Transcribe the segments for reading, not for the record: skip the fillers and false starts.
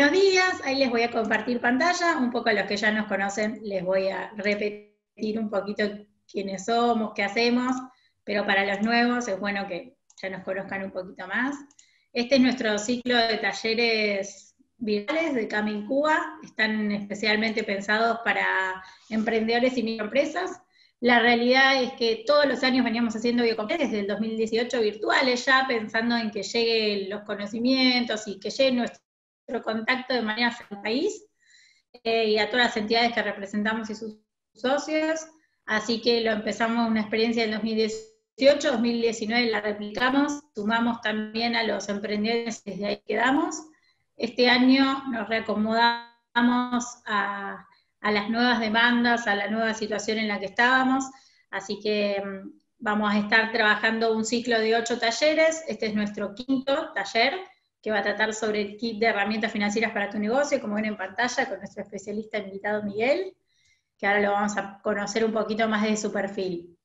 buenos días, ahí les voy a compartir pantalla, un poco a los que ya nos conocen les voy a repetir un poquito quiénes somos, qué hacemos, pero para los nuevos es bueno que ya nos conozcan un poquito más. Este es nuestro ciclo de talleres virtuales de CAME en Cuba, están especialmente pensados para emprendedores y microempresas. La realidad es que todos los años veníamos haciendo videoconferencias desde el 2018 virtuales ya, pensando en que lleguen los conocimientos y que llegue nuestro contacto de manera frente al país y a todas las entidades que representamos y sus socios, así que lo empezamos una experiencia en 2018, 2019 la replicamos, sumamos también a los emprendedores, desde ahí quedamos. Este año nos reacomodamos a las nuevas demandas, a la nueva situación en la que estábamos, así que vamos a estar trabajando un ciclo de 8 talleres, este es nuestro 5º taller, que va a tratar sobre el kit de herramientas financieras para tu negocio, como ven en pantalla, con nuestro especialista invitado Miguel, que ahora lo vamos a conocer un poquito más de su perfil.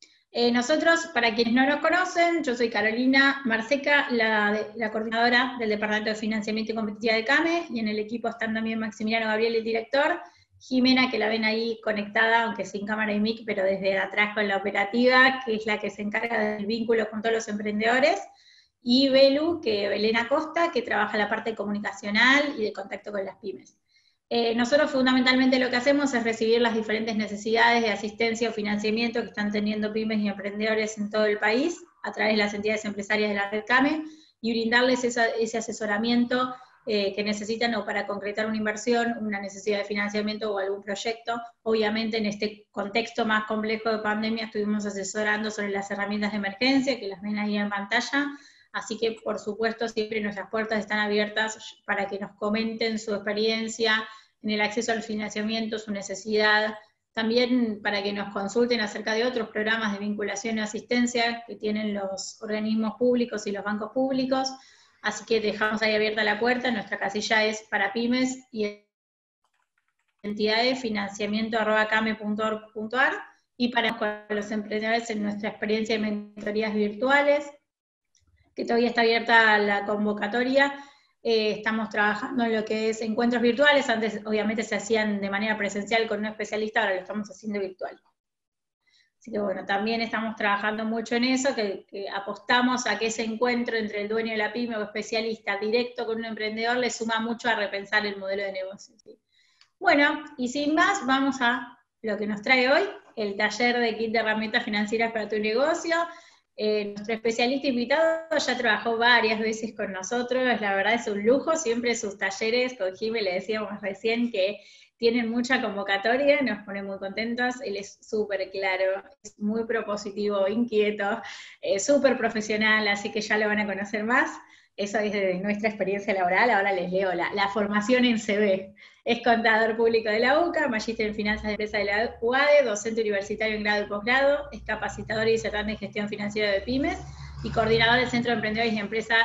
Nosotros, para quienes no nos conocen, yo soy Carolina Marseca, la coordinadora del Departamento de Financiamiento y Competitividad de CAME, y en el equipo están también Maximiliano Gabriel, el director, Jimena, que la ven ahí conectada, aunque sin cámara y mic, pero desde atrás con la operativa, que es la que se encarga del vínculo con todos los emprendedores, y Belu, Belén Acosta, que trabaja la parte comunicacional y de contacto con las pymes. Nosotros fundamentalmente lo que hacemos es recibir las diferentes necesidades de asistencia o financiamiento que están teniendo pymes y emprendedores en todo el país, a través de las entidades empresarias de la red CAME, y brindarles ese asesoramiento que necesitan o para concretar una inversión, una necesidad de financiamiento o algún proyecto. Obviamente en este contexto más complejo de pandemia estuvimos asesorando sobre las herramientas de emergencia, que las ven ahí en pantalla. Así que, por supuesto, siempre nuestras puertas están abiertas para que nos comenten su experiencia en el acceso al financiamiento, su necesidad, también para que nos consulten acerca de otros programas de vinculación y asistencia que tienen los organismos públicos y los bancos públicos. Así que dejamos ahí abierta la puerta, nuestra casilla es para pymes y entidades, financiamiento@came.org.ar, y para los emprendedores en nuestra experiencia de mentorías virtuales, que todavía está abierta la convocatoria. Estamos trabajando en lo que es encuentros virtuales, antes obviamente se hacían de manera presencial con un especialista, ahora lo estamos haciendo virtual. Así que bueno, también estamos trabajando mucho en eso, que apostamos a que ese encuentro entre el dueño de la pyme o especialista directo con un emprendedor le suma mucho a repensar el modelo de negocio, ¿sí? Bueno, y sin más, vamos a lo que nos trae hoy, el taller de kit de herramientas financieras para tu negocio. Nuestro especialista invitado ya trabajó varias veces con nosotros, la verdad es un lujo, siempre sus talleres, con Jimmy le decíamos recién que tienen mucha convocatoria, nos pone muy contentos, él es súper claro, es muy propositivo, inquieto, súper profesional, así que ya lo van a conocer más. Eso es de nuestra experiencia laboral, ahora les leo la formación en CV. Es contador público de la UCA, magíster en finanzas de empresa de la UADE, docente universitario en grado y posgrado, es capacitador y disertante en gestión financiera de pymes y coordinador del Centro de Emprendedores y Empresas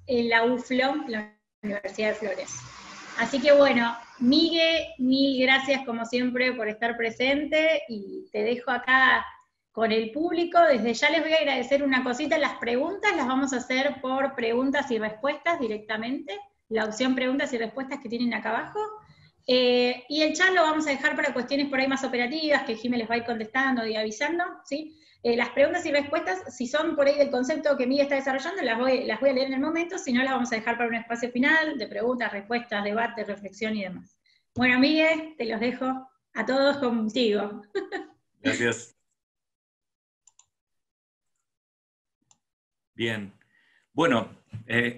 en la UFLO, la Universidad de Flores. Así que bueno, Miguel, mil gracias como siempre por estar presente y te dejo acá con el público. Desde ya les voy a agradecer una cosita, las preguntas las vamos a hacer por preguntas y respuestas directamente, la opción preguntas y respuestas que tienen acá abajo. Y el chat lo vamos a dejar para cuestiones por ahí más operativas, que Jimé les va a ir contestando y avisando, ¿sí? Las preguntas y respuestas, si son por ahí del concepto que Miguel está desarrollando, las voy a leer en el momento, si no las vamos a dejar para un espacio final, de preguntas, respuestas, debate, reflexión y demás. Bueno, Miguel, te los dejo a todos contigo. Gracias. Bien. Bueno,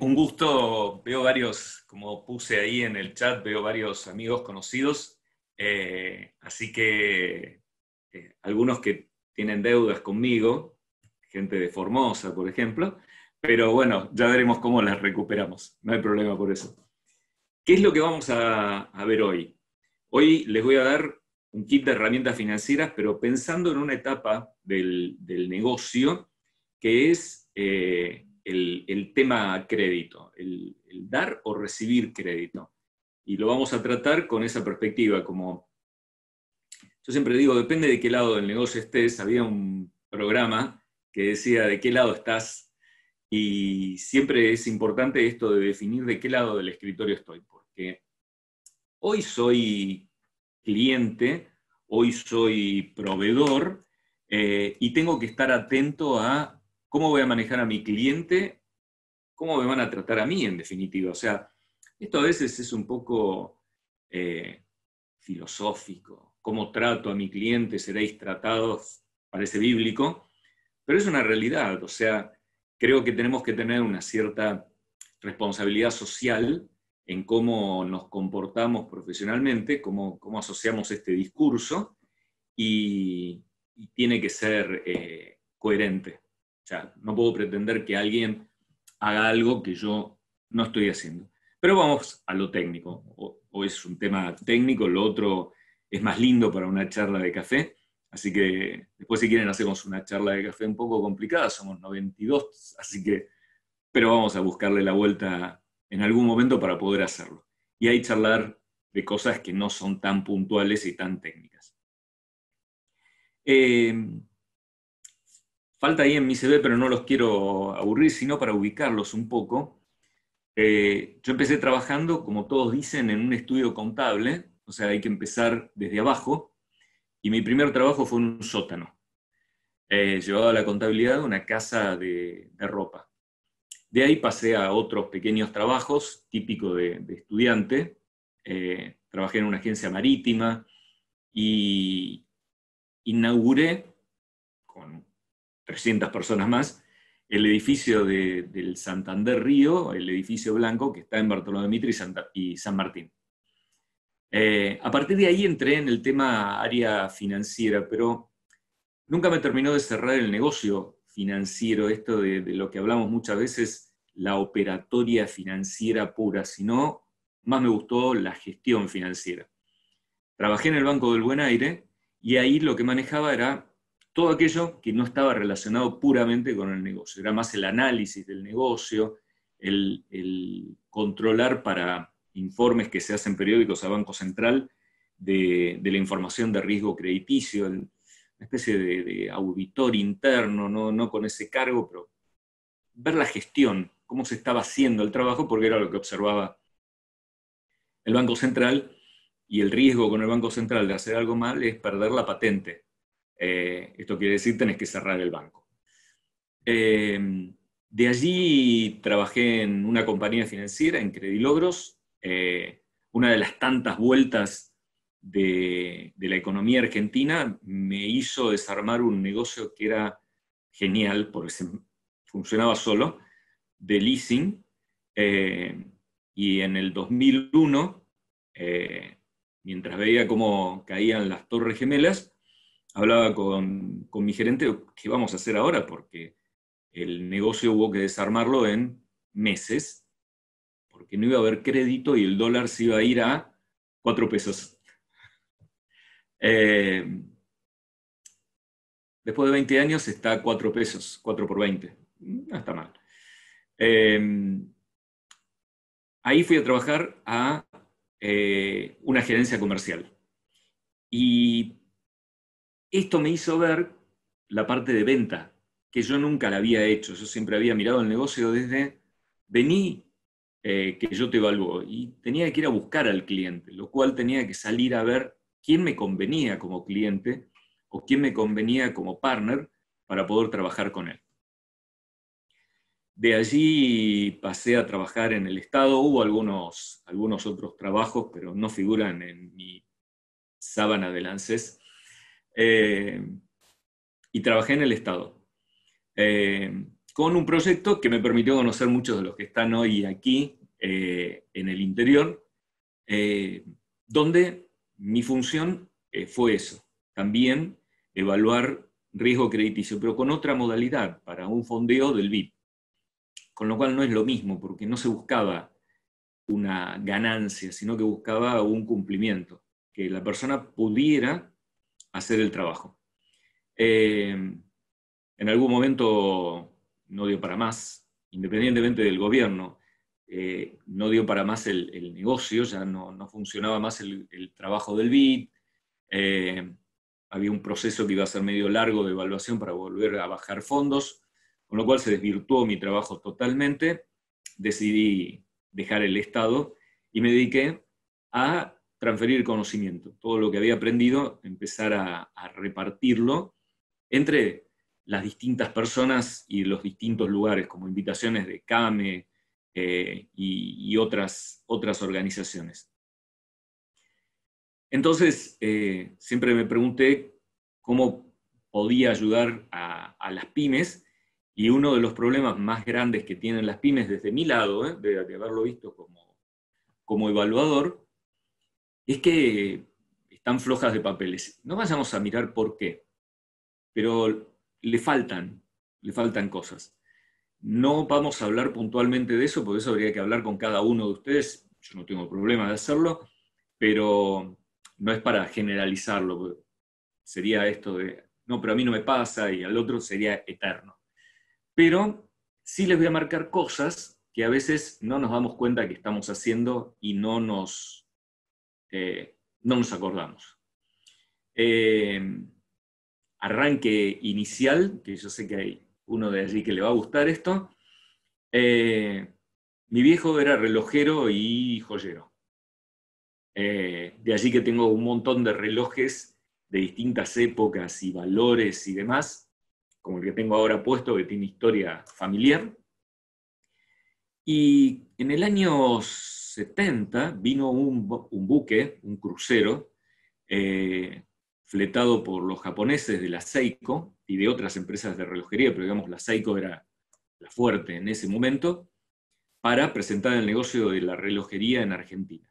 un gusto, veo varios, como puse ahí en el chat, veo varios amigos conocidos, así que algunos que tienen deudas conmigo, gente de Formosa, por ejemplo, pero bueno, ya veremos cómo las recuperamos, no hay problema por eso. ¿Qué es lo que vamos a ver hoy? Hoy les voy a dar un kit de herramientas financieras, pero pensando en una etapa del negocio que es el tema crédito, el dar o recibir crédito. Y lo vamos a tratar con esa perspectiva, como yo siempre digo, depende de qué lado del negocio estés. Había un programa que decía de qué lado estás, y siempre es importante esto de definir de qué lado del escritorio estoy, porque hoy soy cliente, hoy soy proveedor, y tengo que estar atento a cómo voy a manejar a mi cliente, cómo me van a tratar a mí, en definitiva. O sea, esto a veces es un poco filosófico. ¿Cómo trato a mi cliente? Seréis tratados, parece bíblico, pero es una realidad. O sea, creo que tenemos que tener una cierta responsabilidad social en cómo nos comportamos profesionalmente, cómo asociamos este discurso, y tiene que ser coherente. O sea, no puedo pretender que alguien haga algo que yo no estoy haciendo. Pero vamos a lo técnico. O es un tema técnico, lo otro es más lindo para una charla de café. Así que después, si quieren, hacemos una charla de café un poco complicada. Somos 92, así que... Pero vamos a buscarle la vuelta en algún momento para poder hacerlo. Y ahí charlar de cosas que no son tan puntuales y tan técnicas. Falta ahí en mi CV, pero no los quiero aburrir, sino para ubicarlos un poco. Yo empecé trabajando, como todos dicen, en un estudio contable, o sea, hay que empezar desde abajo, y mi primer trabajo fue en un sótano. Llevaba la contabilidad de una casa de ropa. De ahí pasé a otros pequeños trabajos, típicos de estudiante. Trabajé en una agencia marítima y inauguré, con 300 personas más, el edificio del Santander Río, el edificio blanco que está en Bartolomé Mitre y San Martín. A partir de ahí entré en el tema área financiera, pero nunca me terminó de cerrar el negocio financiero, esto de lo que hablamos muchas veces, la operatoria financiera pura, sino más me gustó la gestión financiera. Trabajé en el Banco del Buen Aire y ahí lo que manejaba era todo aquello que no estaba relacionado puramente con el negocio. Era más el análisis del negocio, el controlar para informes que se hacen periódicos a Banco Central de la información de riesgo crediticio, una especie de auditor interno, no con ese cargo, pero ver la gestión, cómo se estaba haciendo el trabajo, porque era lo que observaba el Banco Central, y el riesgo con el Banco Central de hacer algo mal es perder la patente. Esto quiere decir tenés que cerrar el banco. De allí trabajé en una compañía financiera, en Credilogros, una de las tantas vueltas de la economía argentina me hizo desarmar un negocio que era genial, porque funcionaba solo, de leasing, y en el 2001, mientras veía cómo caían las Torres Gemelas, hablaba con mi gerente, ¿qué vamos a hacer ahora? Porque el negocio hubo que desarmarlo en meses, porque no iba a haber crédito y el dólar se iba a ir a 4 pesos. Después de 20 años está a 4 pesos, 4 por 20. No está mal. Ahí fui a trabajar a una gerencia comercial. Y esto me hizo ver la parte de venta, que yo nunca la había hecho. Yo siempre había mirado el negocio desde, vení, que yo te evalúo. Y tenía que ir a buscar al cliente, lo cual tenía que salir a ver quién me convenía como cliente o quién me convenía como partner para poder trabajar con él. De allí pasé a trabajar en el Estado. Hubo algunos otros trabajos, pero no figuran en mi sábana del ANSES. Y trabajé en el Estado, con un proyecto que me permitió conocer muchos de los que están hoy aquí, en el interior, donde mi función fue eso, también evaluar riesgo crediticio, pero con otra modalidad, para un fondeo del BID. Con lo cual no es lo mismo, porque no se buscaba una ganancia, sino que buscaba un cumplimiento, que la persona pudiera hacer el trabajo. En algún momento no dio para más, independientemente del gobierno, no dio para más el negocio, ya no funcionaba más el trabajo del BID, había un proceso que iba a ser medio largo de evaluación para volver a bajar fondos, con lo cual se desvirtuó mi trabajo totalmente, decidí dejar el Estado y me dediqué a transferir conocimiento. Todo lo que había aprendido, empezar a repartirlo entre las distintas personas y los distintos lugares, como invitaciones de CAME y otras organizaciones. Entonces, siempre me pregunté cómo podía ayudar a las pymes, y uno de los problemas más grandes que tienen las pymes desde mi lado, de haberlo visto como evaluador, es que están flojas de papeles. No vayamos a mirar por qué, pero le faltan cosas. No vamos a hablar puntualmente de eso, porque eso habría que hablar con cada uno de ustedes. Yo no tengo problema de hacerlo, pero no es para generalizarlo. Sería esto de, no, pero a mí no me pasa, y al otro sería eterno. Pero sí les voy a marcar cosas que a veces no nos damos cuenta que estamos haciendo y no nos acordamos. Arranque inicial, que yo sé que hay uno de allí que le va a gustar esto. Mi viejo era relojero y joyero. De allí que tengo un montón de relojes de distintas épocas y valores y demás, como el que tengo ahora puesto, que tiene historia familiar. Y en el año 70 vino un buque, un crucero, fletado por los japoneses de la Seiko y de otras empresas de relojería, pero digamos la Seiko era la fuerte en ese momento, para presentar el negocio de la relojería en Argentina.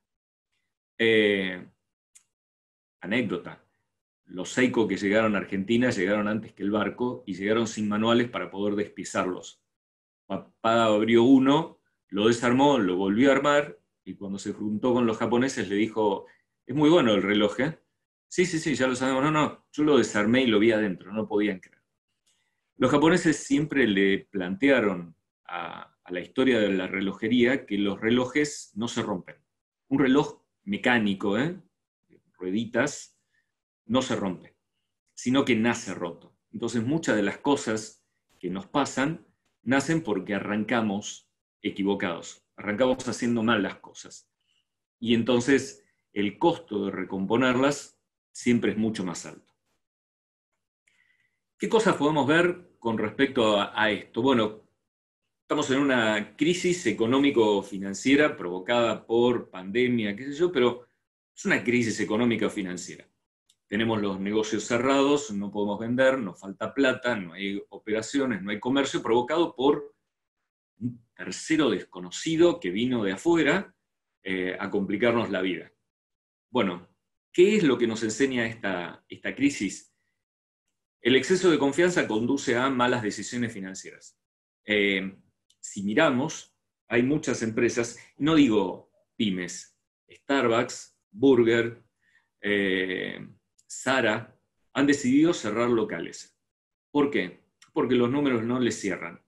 Anécdota, los Seiko que llegaron a Argentina llegaron antes que el barco y llegaron sin manuales para poder despiezarlos. Papá abrió uno, lo desarmó, lo volvió a armar, y cuando se juntó con los japoneses le dijo, es muy bueno el reloj, ¿eh? Sí, ya lo sabemos. No, yo lo desarmé y lo vi adentro, no podían creer. Los japoneses siempre le plantearon a la historia de la relojería que los relojes no se rompen. Un reloj mecánico, rueditas, no se rompe, sino que nace roto. Entonces muchas de las cosas que nos pasan nacen porque arrancamos equivocados, arrancamos haciendo mal las cosas. Y entonces el costo de recomponerlas siempre es mucho más alto. ¿Qué cosas podemos ver con respecto a esto? Bueno, estamos en una crisis económico-financiera provocada por pandemia, qué sé yo, pero es una crisis económica-financiera. Tenemos los negocios cerrados, no podemos vender, nos falta plata, no hay operaciones, no hay comercio, provocado por un tercero desconocido que vino de afuera a complicarnos la vida. Bueno, ¿qué es lo que nos enseña esta crisis? El exceso de confianza conduce a malas decisiones financieras. Si miramos, hay muchas empresas, no digo pymes, Starbucks, Burger, Zara, han decidido cerrar locales. ¿Por qué? Porque los números no les cierran.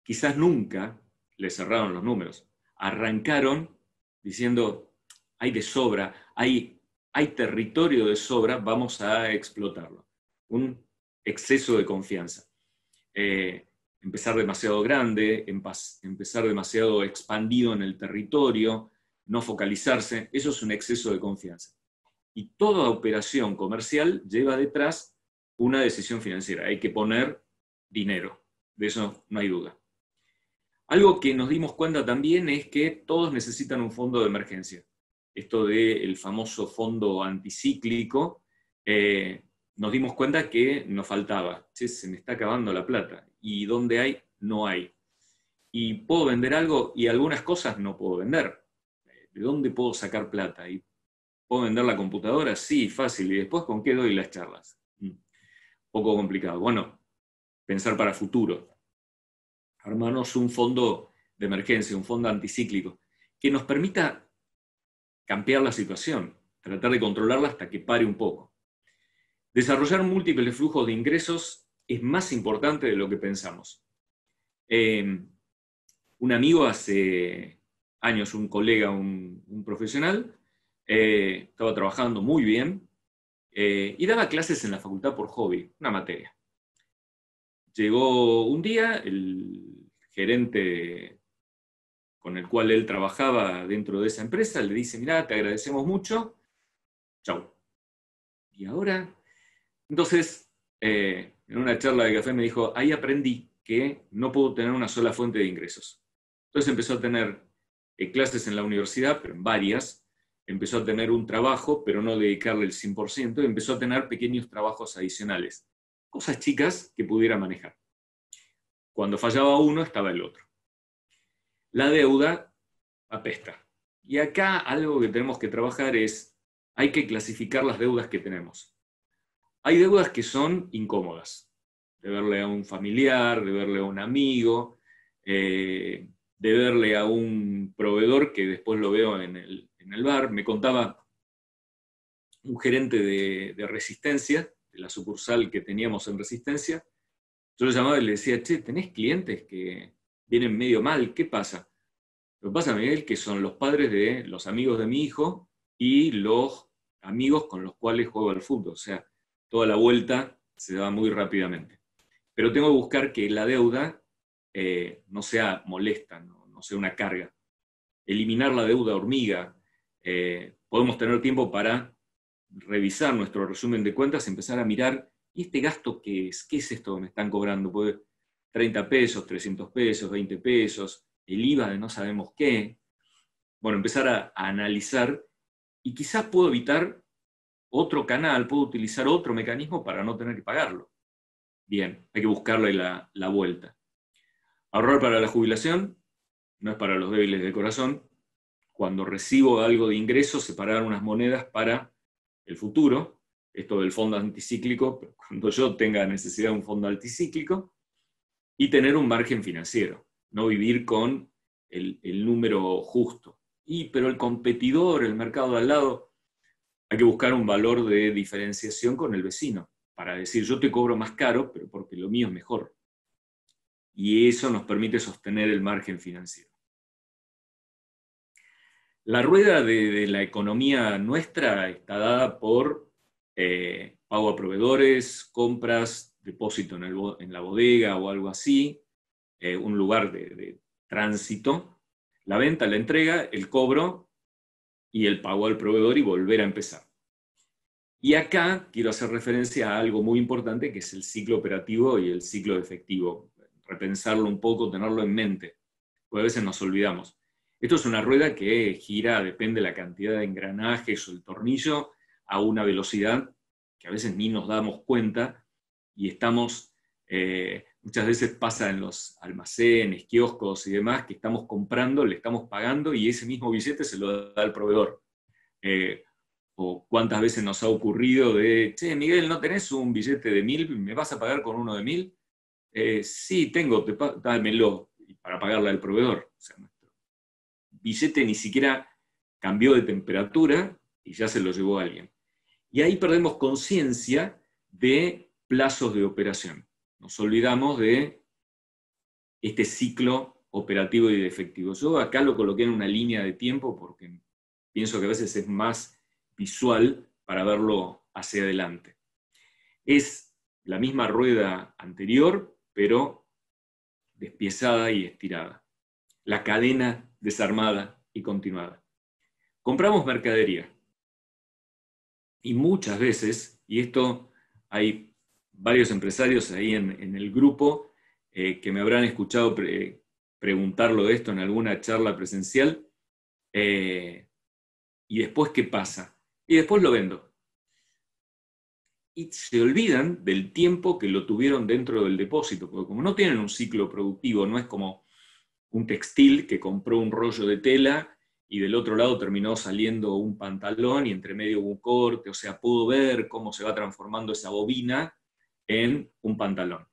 Quizás nunca les cerraron los números. Arrancaron diciendo, hay de sobra, hay territorio de sobra, vamos a explotarlo. Un exceso de confianza. Empezar demasiado grande, empezar demasiado expandido en el territorio, no focalizarse, eso es un exceso de confianza. Y toda operación comercial lleva detrás una decisión financiera. Hay que poner dinero, de eso no hay duda. Algo que nos dimos cuenta también es que todos necesitan un fondo de emergencia. Esto del famoso fondo anticíclico, nos dimos cuenta que nos faltaba. Che, se me está acabando la plata. Y donde hay, no hay. Y puedo vender algo y algunas cosas no puedo vender. ¿De dónde puedo sacar plata? ¿Y puedo vender la computadora? Sí, fácil. ¿Y después con qué doy las charlas? Poco complicado. Bueno, pensar para futuro. Armarnos un fondo de emergencia, un fondo anticíclico, que nos permita cambiar la situación, tratar de controlarla hasta que pare un poco. Desarrollar múltiples flujos de ingresos es más importante de lo que pensamos. Un amigo hace años, un colega, un profesional, estaba trabajando muy bien y daba clases en la facultad por hobby, una materia. Llegó un día, el gerente con el cual él trabajaba dentro de esa empresa le dice, mirá, te agradecemos mucho, Chau. ¿Y ahora? Entonces, en una charla de café me dijo, ahí aprendí que no puedo tener una sola fuente de ingresos. Entonces empezó a tener clases en la universidad, pero en varias. Empezó a tener un trabajo, pero no dedicarle el 100%, y empezó a tener pequeños trabajos adicionales. Cosas chicas que pudiera manejar. Cuando fallaba uno, estaba el otro. La deuda apesta. Y acá algo que tenemos que trabajar es, hay que clasificar las deudas que tenemos. Hay deudas que son incómodas, de verle a un familiar, de verle a un amigo, de verle a un proveedor que después lo veo en el bar. Me contaba un gerente de Resistencia, de la sucursal que teníamos en Resistencia. Yo lo llamaba y le decía, che, ¿tenés clientes que vienen medio mal? ¿Qué pasa? Lo que pasa, Miguel, que son los padres de los amigos de mi hijo y los amigos con los cuales juego al fútbol. O sea, toda la vuelta se da muy rápidamente. Pero tengo que buscar que la deuda no sea molesta, no sea una carga. Eliminar la deuda hormiga. Podemos tener tiempo para revisar nuestro resumen de cuentas, empezar a mirar, ¿y este gasto qué es? ¿Qué es esto que me están cobrando? Pues 30 pesos, 300 pesos, 20 pesos, el IVA de no sabemos qué. Bueno, empezar a analizar, y quizás puedo evitar otro canal, puedo utilizar otro mecanismo para no tener que pagarlo. Bien, hay que buscarle la vuelta. Ahorrar para la jubilación no es para los débiles del corazón. Cuando recibo algo de ingreso, separar unas monedas para el futuro, esto del fondo anticíclico, cuando yo tenga necesidad de un fondo anticíclico, y tener un margen financiero, no vivir con el número justo. Pero el competidor, el mercado de al lado, hay que buscar un valor de diferenciación con el vecino, para decir, yo te cobro más caro, pero porque lo mío es mejor. Y eso nos permite sostener el margen financiero. La rueda de la economía nuestra está dada por pago a proveedores, compras, depósito en la bodega o algo así, un lugar de tránsito, la venta, la entrega, el cobro y el pago al proveedor y volver a empezar. Y acá quiero hacer referencia a algo muy importante que es el ciclo operativo y el ciclo de efectivo. Repensarlo un poco, tenerlo en mente, porque a veces nos olvidamos. Esto es una rueda que gira, depende de la cantidad de engranajes o el tornillo, a una velocidad que a veces ni nos damos cuenta y estamos, muchas veces pasa en los almacenes, kioscos y demás, que estamos comprando, le estamos pagando y ese mismo billete se lo da al proveedor. O cuántas veces nos ha ocurrido de, che, Miguel, ¿no tenés un billete de 1000? ¿Me vas a pagar con uno de 1000? Sí, tengo, dámelo para pagarle al proveedor. O sea, nuestro billete ni siquiera cambió de temperatura y ya se lo llevó alguien. Y ahí perdemos conciencia de plazos de operación. Nos olvidamos de este ciclo operativo y de efectivo. Yo acá lo coloqué en una línea de tiempo porque pienso que a veces es más visual para verlo hacia adelante. Es la misma rueda anterior, pero despiezada y estirada. La cadena desarmada y continuada. Compramos mercadería. Y muchas veces, y esto hay varios empresarios ahí en el grupo que me habrán escuchado preguntarlo de esto en alguna charla presencial, y después, ¿qué pasa? Y después lo vendo. Y se olvidan del tiempo que lo tuvieron dentro del depósito, porque como no tienen un ciclo productivo, no es como un textil que compró un rollo de tela y del otro lado terminó saliendo un pantalón y entre medio hubo un corte, o sea, pudo ver cómo se va transformando esa bobina en un pantalón.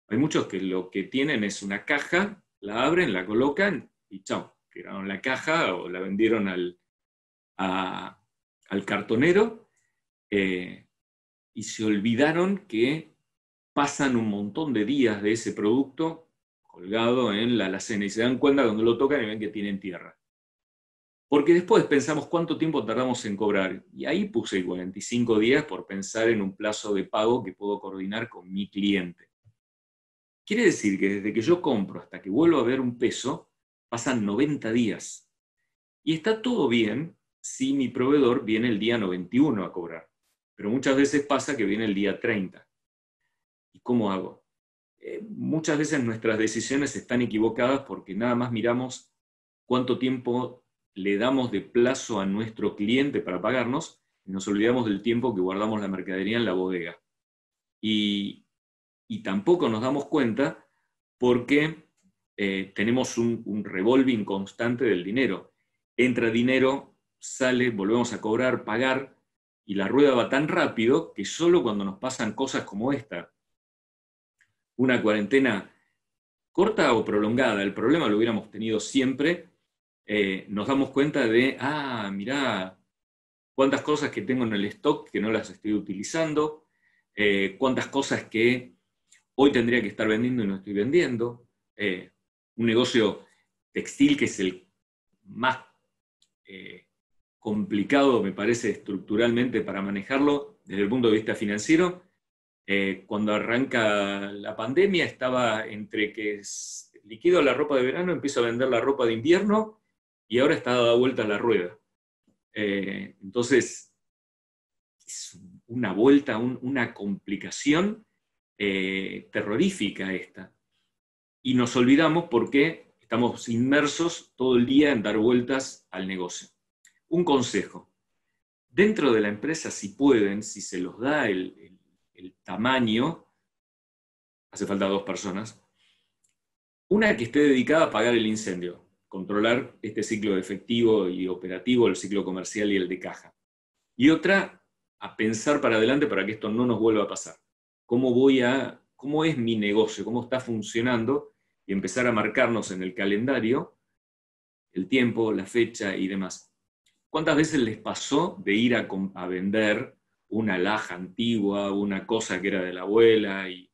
Hay muchos que lo que tienen es una caja, la abren, la colocan y chao, tiraron la caja o la vendieron al cartonero y se olvidaron que pasan un montón de días de ese producto colgado en la alacena y se dan cuenta cuando lo tocan y ven que tienen tierra. Porque después pensamos cuánto tiempo tardamos en cobrar. Y ahí puse 45 días por pensar en un plazo de pago que puedo coordinar con mi cliente. Quiere decir que desde que yo compro hasta que vuelvo a ver un peso, pasan 90 días. Y está todo bien si mi proveedor viene el día 91 a cobrar. Pero muchas veces pasa que viene el día 30. ¿Y cómo hago? Muchas veces nuestras decisiones están equivocadas porque nada más miramos cuánto tiempo le damos de plazo a nuestro cliente para pagarnos y nos olvidamos del tiempo que guardamos la mercadería en la bodega. Y tampoco nos damos cuenta porque tenemos un revolving constante del dinero. Entra dinero, sale, volvemos a cobrar, pagar, y la rueda va tan rápido que solo cuando nos pasan cosas como esta, una cuarentena corta o prolongada, el problema lo hubiéramos tenido siempre, nos damos cuenta de, mirá, cuántas cosas que tengo en el stock que no las estoy utilizando, cuántas cosas que hoy tendría que estar vendiendo y no estoy vendiendo, un negocio textil que es el más complicado, me parece, estructuralmente para manejarlo desde el punto de vista financiero. Cuando arranca la pandemia estaba entre que liquido la ropa de verano, empiezo a vender la ropa de invierno y ahora está dada vuelta la rueda. Entonces, es una vuelta, una complicación terrorífica esta. Y nos olvidamos porque estamos inmersos todo el día en dar vueltas al negocio. Un consejo. Dentro de la empresa, si pueden, si se los da el tamaño, hace falta 2 personas, una que esté dedicada a apagar el incendio, controlar este ciclo de efectivo y operativo, el ciclo comercial y el de caja. Y otra, a pensar para adelante para que esto no nos vuelva a pasar. ¿Cómo es mi negocio? ¿Cómo está funcionando? Y empezar a marcarnos en el calendario el tiempo, la fecha y demás. ¿Cuántas veces les pasó de ir a vender una alhaja antigua, una cosa que era de la abuela, y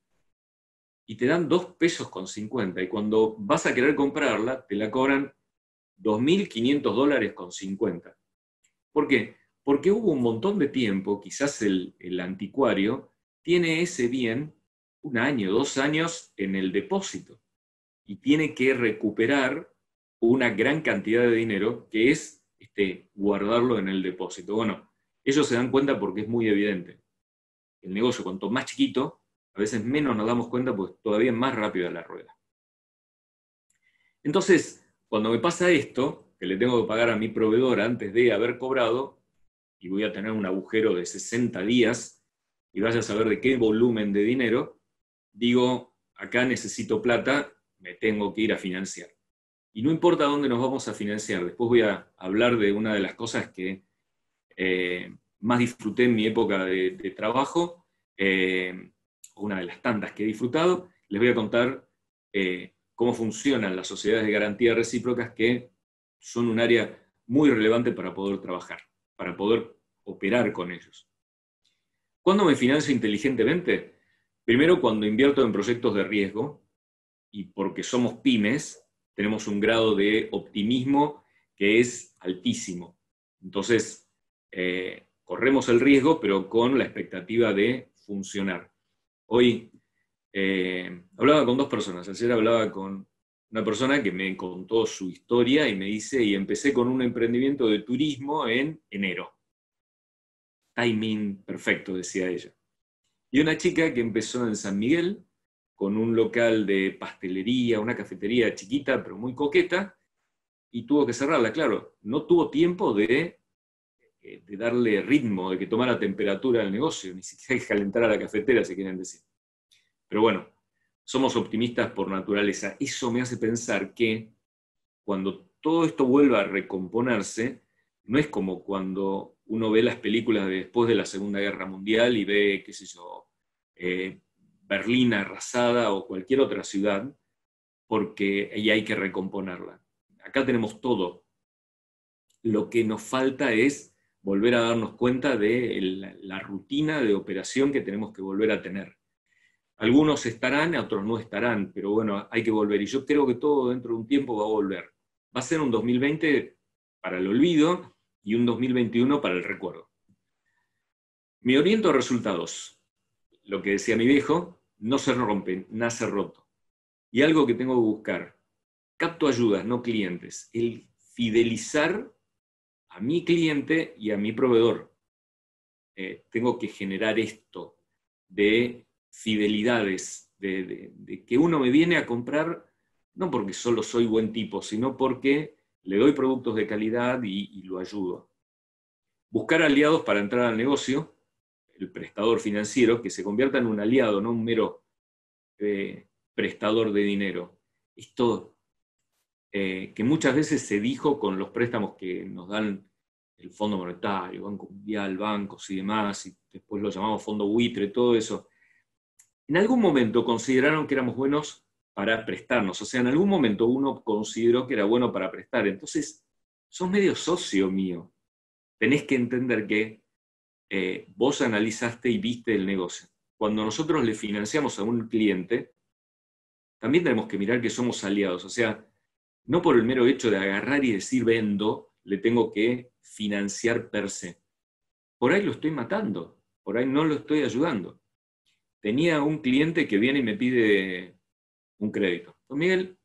te dan 2,50 pesos, y cuando vas a querer comprarla, te la cobran $2.500,50? ¿Por qué? Porque hubo un montón de tiempo, quizás el anticuario tiene ese bien 1 año, 2 años en el depósito, y tiene que recuperar una gran cantidad de dinero que es guardarlo en el depósito. Bueno, ellos se dan cuenta porque es muy evidente. El negocio, cuanto más chiquito, a veces menos nos damos cuenta, pues todavía más rápida la rueda. Entonces, cuando me pasa esto, que le tengo que pagar a mi proveedor antes de haber cobrado, y voy a tener un agujero de 60 días, y vaya a saber de qué volumen de dinero, digo, acá necesito plata, me tengo que ir a financiar. Y no importa dónde nos vamos a financiar, después voy a hablar de una de las cosas que más disfruté en mi época de trabajo, una de las tantas que he disfrutado. Les voy a contar cómo funcionan las sociedades de garantía recíprocas, que son un área muy relevante para poder trabajar, para poder operar con ellos. ¿Cuándo me financio inteligentemente? Primero, cuando invierto en proyectos de riesgo, y porque somos pymes, tenemos un grado de optimismo que es altísimo. Entonces, corremos el riesgo, pero con la expectativa de funcionar. Hoy hablaba con 2 personas. Ayer hablaba con una persona que me contó su historia y me dice, y empecé con un emprendimiento de turismo en enero. Timing perfecto, decía ella. Y una chica que empezó en San Miguel, con un local de pastelería, una cafetería chiquita, pero muy coqueta, y tuvo que cerrarla, claro. No tuvo tiempo de darle ritmo, de que tomara temperatura al negocio, ni siquiera que calentara la cafetera, si quieren decir. Pero bueno, somos optimistas por naturaleza. Eso me hace pensar que cuando todo esto vuelva a recomponerse, no es como cuando uno ve las películas de después de la Segunda Guerra Mundial y ve, qué sé yo, Berlín arrasada o cualquier otra ciudad, porque ahí hay que recomponerla. Acá tenemos todo. Lo que nos falta es volver a darnos cuenta de la rutina de operación que tenemos que volver a tener. Algunos estarán, otros no estarán, pero bueno, hay que volver. Y yo creo que todo dentro de un tiempo va a volver. Va a ser un 2020 para el olvido y un 2021 para el recuerdo. Me oriento a resultados. Lo que decía mi viejo, no se rompe, nace roto. Y algo que tengo que buscar, capto ayudas, no clientes. El fidelizar a mi cliente y a mi proveedor. Tengo que generar esto de fidelidades, de que uno me viene a comprar, no porque solo soy buen tipo, sino porque le doy productos de calidad y lo ayudo. Buscar aliados para entrar al negocio, el prestador financiero, que se convierta en un aliado, no un mero prestador de dinero. Esto que muchas veces se dijo con los préstamos que nos dan el Fondo Monetario, Banco Mundial, bancos y demás, y después lo llamamos fondo buitre, todo eso. En algún momento consideraron que éramos buenos para prestarnos, o sea, en algún momento uno consideró que era bueno para prestar, entonces sos medio socio mío. Tenés que entender que vos analizaste y viste el negocio. Cuando nosotros le financiamos a un cliente, también tenemos que mirar que somos aliados, o sea, no por el mero hecho de agarrar y decir vendo, le tengo que financiar per se. Por ahí lo estoy matando, por ahí no lo estoy ayudando. Tenía un cliente que viene y me pide un crédito. Don Miguel,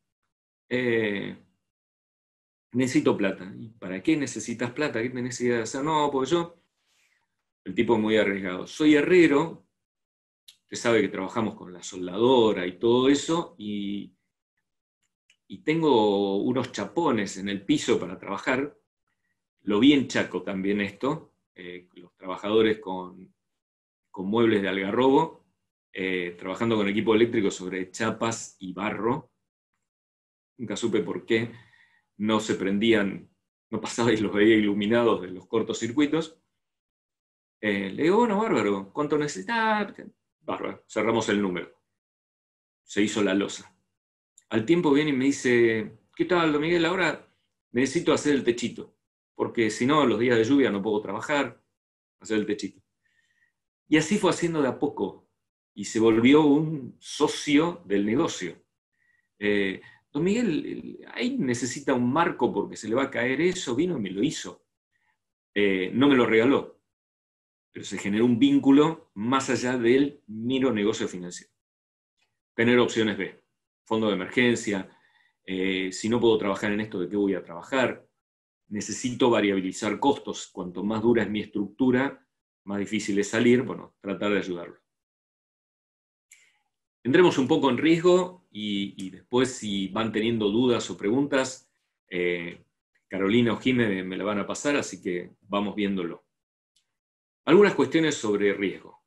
necesito plata. ¿Y para qué necesitas plata? ¿Qué tenés idea de hacer? No, porque yo, el tipo muy arriesgado. Soy herrero, usted sabe que trabajamos con la soldadora y todo eso, y tengo unos chapones en el piso para trabajar. Lo vi en Chaco también esto, los trabajadores con muebles de algarrobo, trabajando con equipo eléctrico sobre chapas y barro. Nunca supe por qué no se prendían, no pasaba y los veía iluminados de los cortocircuitos. Le digo, bueno, bárbaro, ¿cuánto necesitas? Bárbaro, cerramos el número. Se hizo la losa. Al tiempo viene y me dice, ¿qué tal, don Miguel? Ahora necesito hacer el techito, porque si no, los días de lluvia no puedo trabajar, hacer el techito. Y así fue haciendo de a poco, y se volvió un socio del negocio. Don Miguel, ahí necesita un marco porque se le va a caer eso, vino y me lo hizo. No me lo regaló, pero se generó un vínculo más allá del mero negocio financiero. Tener opciones B, fondo de emergencia, si no puedo trabajar en esto, ¿de qué voy a trabajar? Necesito variabilizar costos, cuanto más dura es mi estructura, más difícil es salir, bueno, tratar de ayudarlo. Entremos un poco en riesgo y después si van teniendo dudas o preguntas, Carolina o Jimé me la van a pasar, así que vamos viéndolo. Algunas cuestiones sobre riesgo.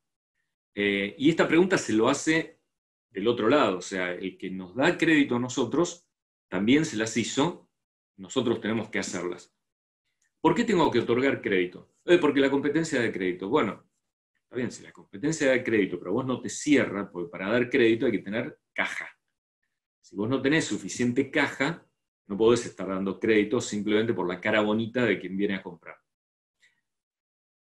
Y esta pregunta se lo hace del otro lado, o sea, el que nos da crédito a nosotros también se las hizo, nosotros tenemos que hacerlas. ¿Por qué tengo que otorgar crédito? Porque la competencia de crédito. Bueno, está bien, si la competencia da crédito, pero vos no te cierra, porque para dar crédito hay que tener caja. Si vos no tenés suficiente caja, no podés estar dando crédito simplemente por la cara bonita de quien viene a comprar.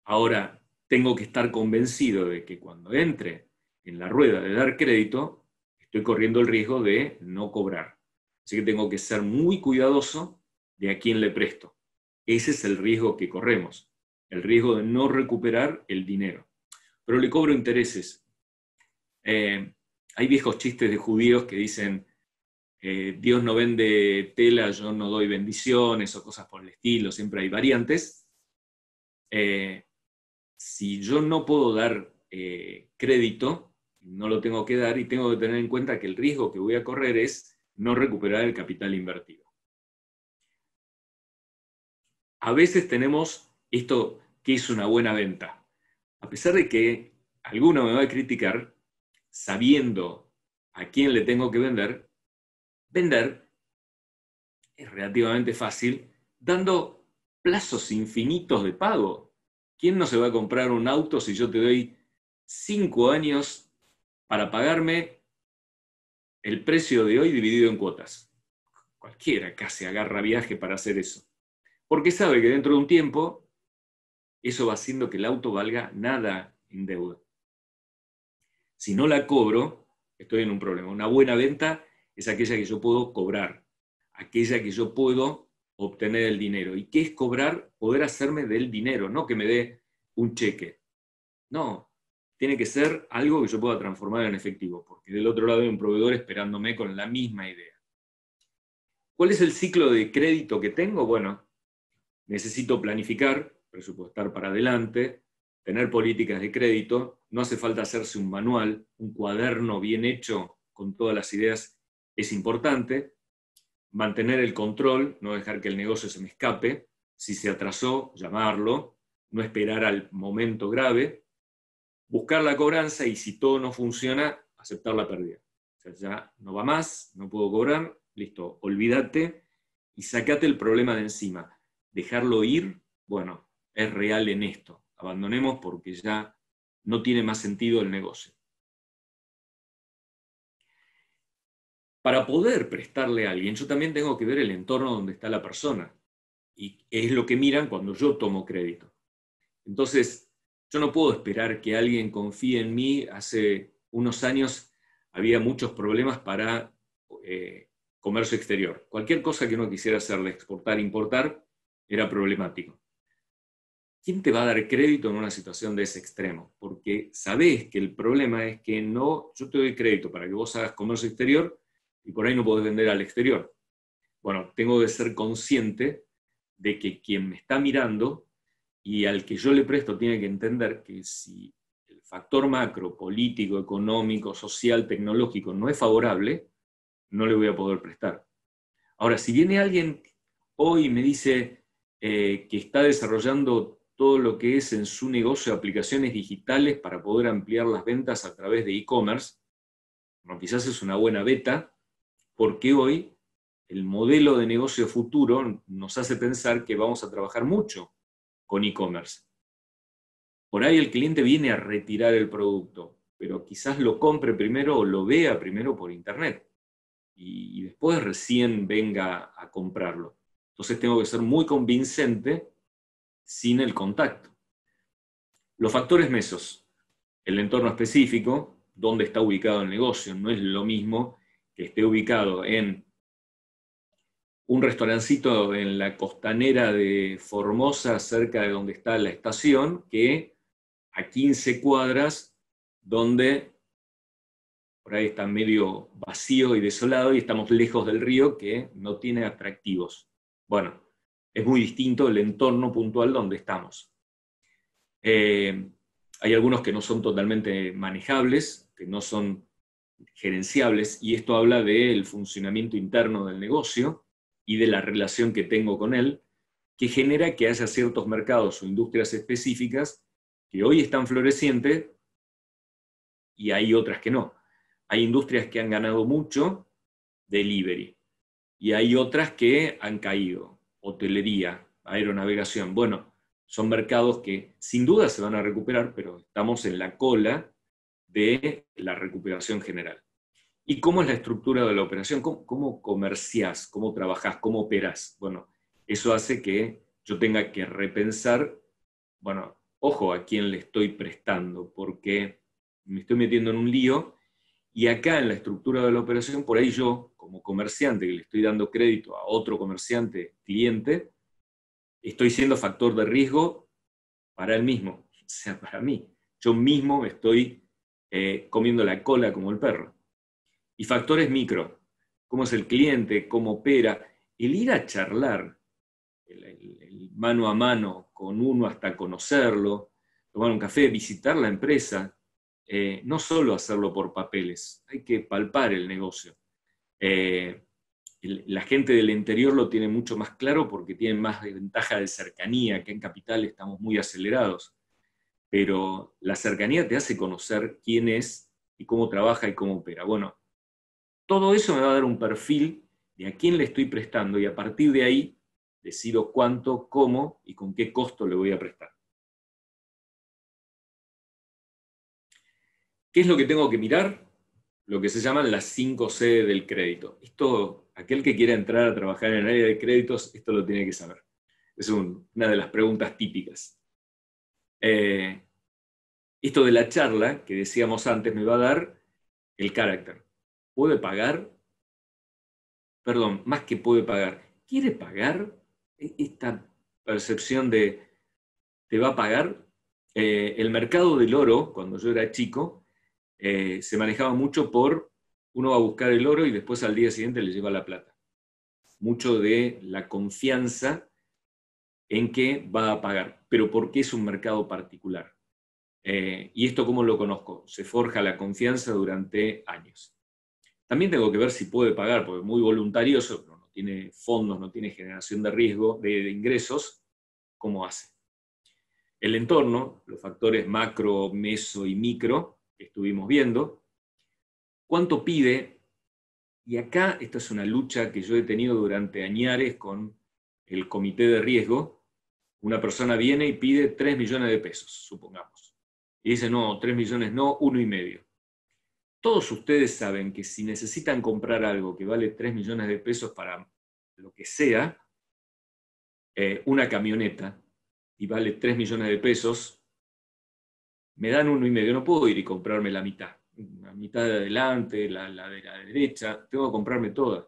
Ahora, tengo que estar convencido de que cuando entre en la rueda de dar crédito, estoy corriendo el riesgo de no cobrar. Así que tengo que ser muy cuidadoso de a quién le presto. Ese es el riesgo que corremos, el riesgo de no recuperar el dinero. Pero le cobro intereses. Hay viejos chistes de judíos que dicen, Dios no vende tela, yo no doy bendiciones, o cosas por el estilo, siempre hay variantes. Si yo no puedo dar crédito, no lo tengo que dar y tengo que tener en cuenta que el riesgo que voy a correr es no recuperar el capital invertido. A veces tenemos esto que es una buena venta. A pesar de que alguno me va a criticar, sabiendo a quién le tengo que vender es relativamente fácil, dando plazos infinitos de pago. ¿Quién no se va a comprar un auto si yo te doy 5 años para pagarme el precio de hoy dividido en cuotas? Cualquiera casi agarra viaje para hacer eso. Porque sabe que dentro de un tiempo eso va haciendo que el auto valga nada en deuda. Si no la cobro, estoy en un problema. Una buena venta es aquella que yo puedo cobrar, aquella que yo puedo obtener el dinero. ¿Y qué es cobrar? Poder hacerme del dinero, no que me dé un cheque. No, tiene que ser algo que yo pueda transformar en efectivo, porque del otro lado hay un proveedor esperándome con la misma idea. ¿Cuál es el ciclo de crédito que tengo? Bueno, necesito planificar, presupuestar para adelante, tener políticas de crédito, no hace falta hacerse un manual, un cuaderno bien hecho con todas las ideas es importante, mantener el control, no dejar que el negocio se me escape, si se atrasó, llamarlo, no esperar al momento grave, buscar la cobranza y si todo no funciona, aceptar la pérdida. O sea, ya no va más, no puedo cobrar, listo, olvídate y sacate el problema de encima. Dejarlo ir, bueno, es real en esto. Abandonemos porque ya no tiene más sentido el negocio. Para poder prestarle a alguien, yo también tengo que ver el entorno donde está la persona. Y es lo que miran cuando yo tomo crédito. Entonces, yo no puedo esperar que alguien confíe en mí. Hace unos años había muchos problemas para comercio exterior. Cualquier cosa que uno quisiera hacerle, exportar, importar, era problemático. ¿Quién te va a dar crédito en una situación de ese extremo? Porque sabés que el problema es que no, yo te doy crédito para que vos hagas comercio exterior y por ahí no podés vender al exterior. Bueno, tengo que ser consciente de que quien me está mirando y al que yo le presto tiene que entender que si el factor macro, político, económico, social, tecnológico no es favorable, no le voy a poder prestar. Ahora, si viene alguien hoy y me dice que está desarrollando todo lo que es en su negocio aplicaciones digitales para poder ampliar las ventas a través de e-commerce, bueno, quizás es una buena beta, porque hoy el modelo de negocio futuro nos hace pensar que vamos a trabajar mucho con e-commerce. Por ahí el cliente viene a retirar el producto, pero quizás lo compre primero o lo vea primero por internet y después recién venga a comprarlo. Entonces tengo que ser muy convincente sin el contacto. Los factores mesos, el entorno específico, dónde está ubicado el negocio, no es lo mismo que esté ubicado en un restaurancito en la costanera de Formosa, cerca de donde está la estación, que a 15 cuadras, donde por ahí está medio vacío y desolado y estamos lejos del río que no tiene atractivos. Bueno, es muy distinto el entorno puntual donde estamos. Hay algunos que no son totalmente manejables, que no son gerenciables, y esto habla del funcionamiento interno del negocio y de la relación que tengo con él, que genera que haya ciertos mercados o industrias específicas que hoy están florecientes y hay otras que no. Hay industrias que han ganado mucho, delivery, y hay otras que han caído, hotelería, aeronavegación. Bueno, son mercados que sin duda se van a recuperar, pero estamos en la cola de la recuperación general. ¿Y cómo es la estructura de la operación? ¿Cómo comerciás? ¿Cómo trabajás? ¿Cómo operás? Bueno, eso hace que yo tenga que repensar, bueno, ojo a quién le estoy prestando, porque me estoy metiendo en un lío y acá en la estructura de la operación, por ahí yo, como comerciante que le estoy dando crédito a otro comerciante, cliente, estoy siendo factor de riesgo para él mismo, o sea, para mí. Yo mismo me estoy comiendo la cola como el perro. Y factores micro, cómo es el cliente, cómo opera, el ir a charlar, el mano a mano con uno hasta conocerlo, tomar un café, visitar la empresa, no solo hacerlo por papeles, hay que palpar el negocio. La gente del interior lo tiene mucho más claro porque tienen más ventaja de cercanía, que en capital estamos muy acelerados. Pero la cercanía te hace conocer quién es y cómo trabaja y cómo opera. Bueno, todo eso me va a dar un perfil de a quién le estoy prestando y a partir de ahí decido cuánto, cómo y con qué costo le voy a prestar. ¿Qué es lo que tengo que mirar? Lo que se llaman las 5C del crédito. Esto, aquel que quiera entrar a trabajar en el área de créditos, esto lo tiene que saber. Es una de las preguntas típicas. Esto de la charla que decíamos antes me va a dar el carácter. ¿Puede pagar? Perdón, más que puede pagar. ¿Quiere pagar? Esta percepción de ¿te va a pagar? El mercado del oro, cuando yo era chico, se manejaba mucho por uno va a buscar el oro y después al día siguiente le lleva la plata. Mucho de la confianza en qué va a pagar, pero porque es un mercado particular. ¿Y esto cómo lo conozco? Se forja la confianza durante años. También tengo que ver si puede pagar, porque es muy voluntarioso, pero no tiene fondos, no tiene generación de riesgo, de ingresos, ¿cómo hace? El entorno, los factores macro, meso y micro que estuvimos viendo, ¿cuánto pide? Y acá, esta es una lucha que yo he tenido durante añares con el comité de riesgo. Una persona viene y pide 3 millones de pesos, supongamos. Y dice, no, 3 millones no, 1,5. Todos ustedes saben que si necesitan comprar algo que vale 3 millones de pesos para lo que sea, una camioneta, y vale 3 millones de pesos, me dan 1,5. No puedo ir y comprarme la mitad. La mitad de adelante, la de la derecha, tengo que comprarme toda.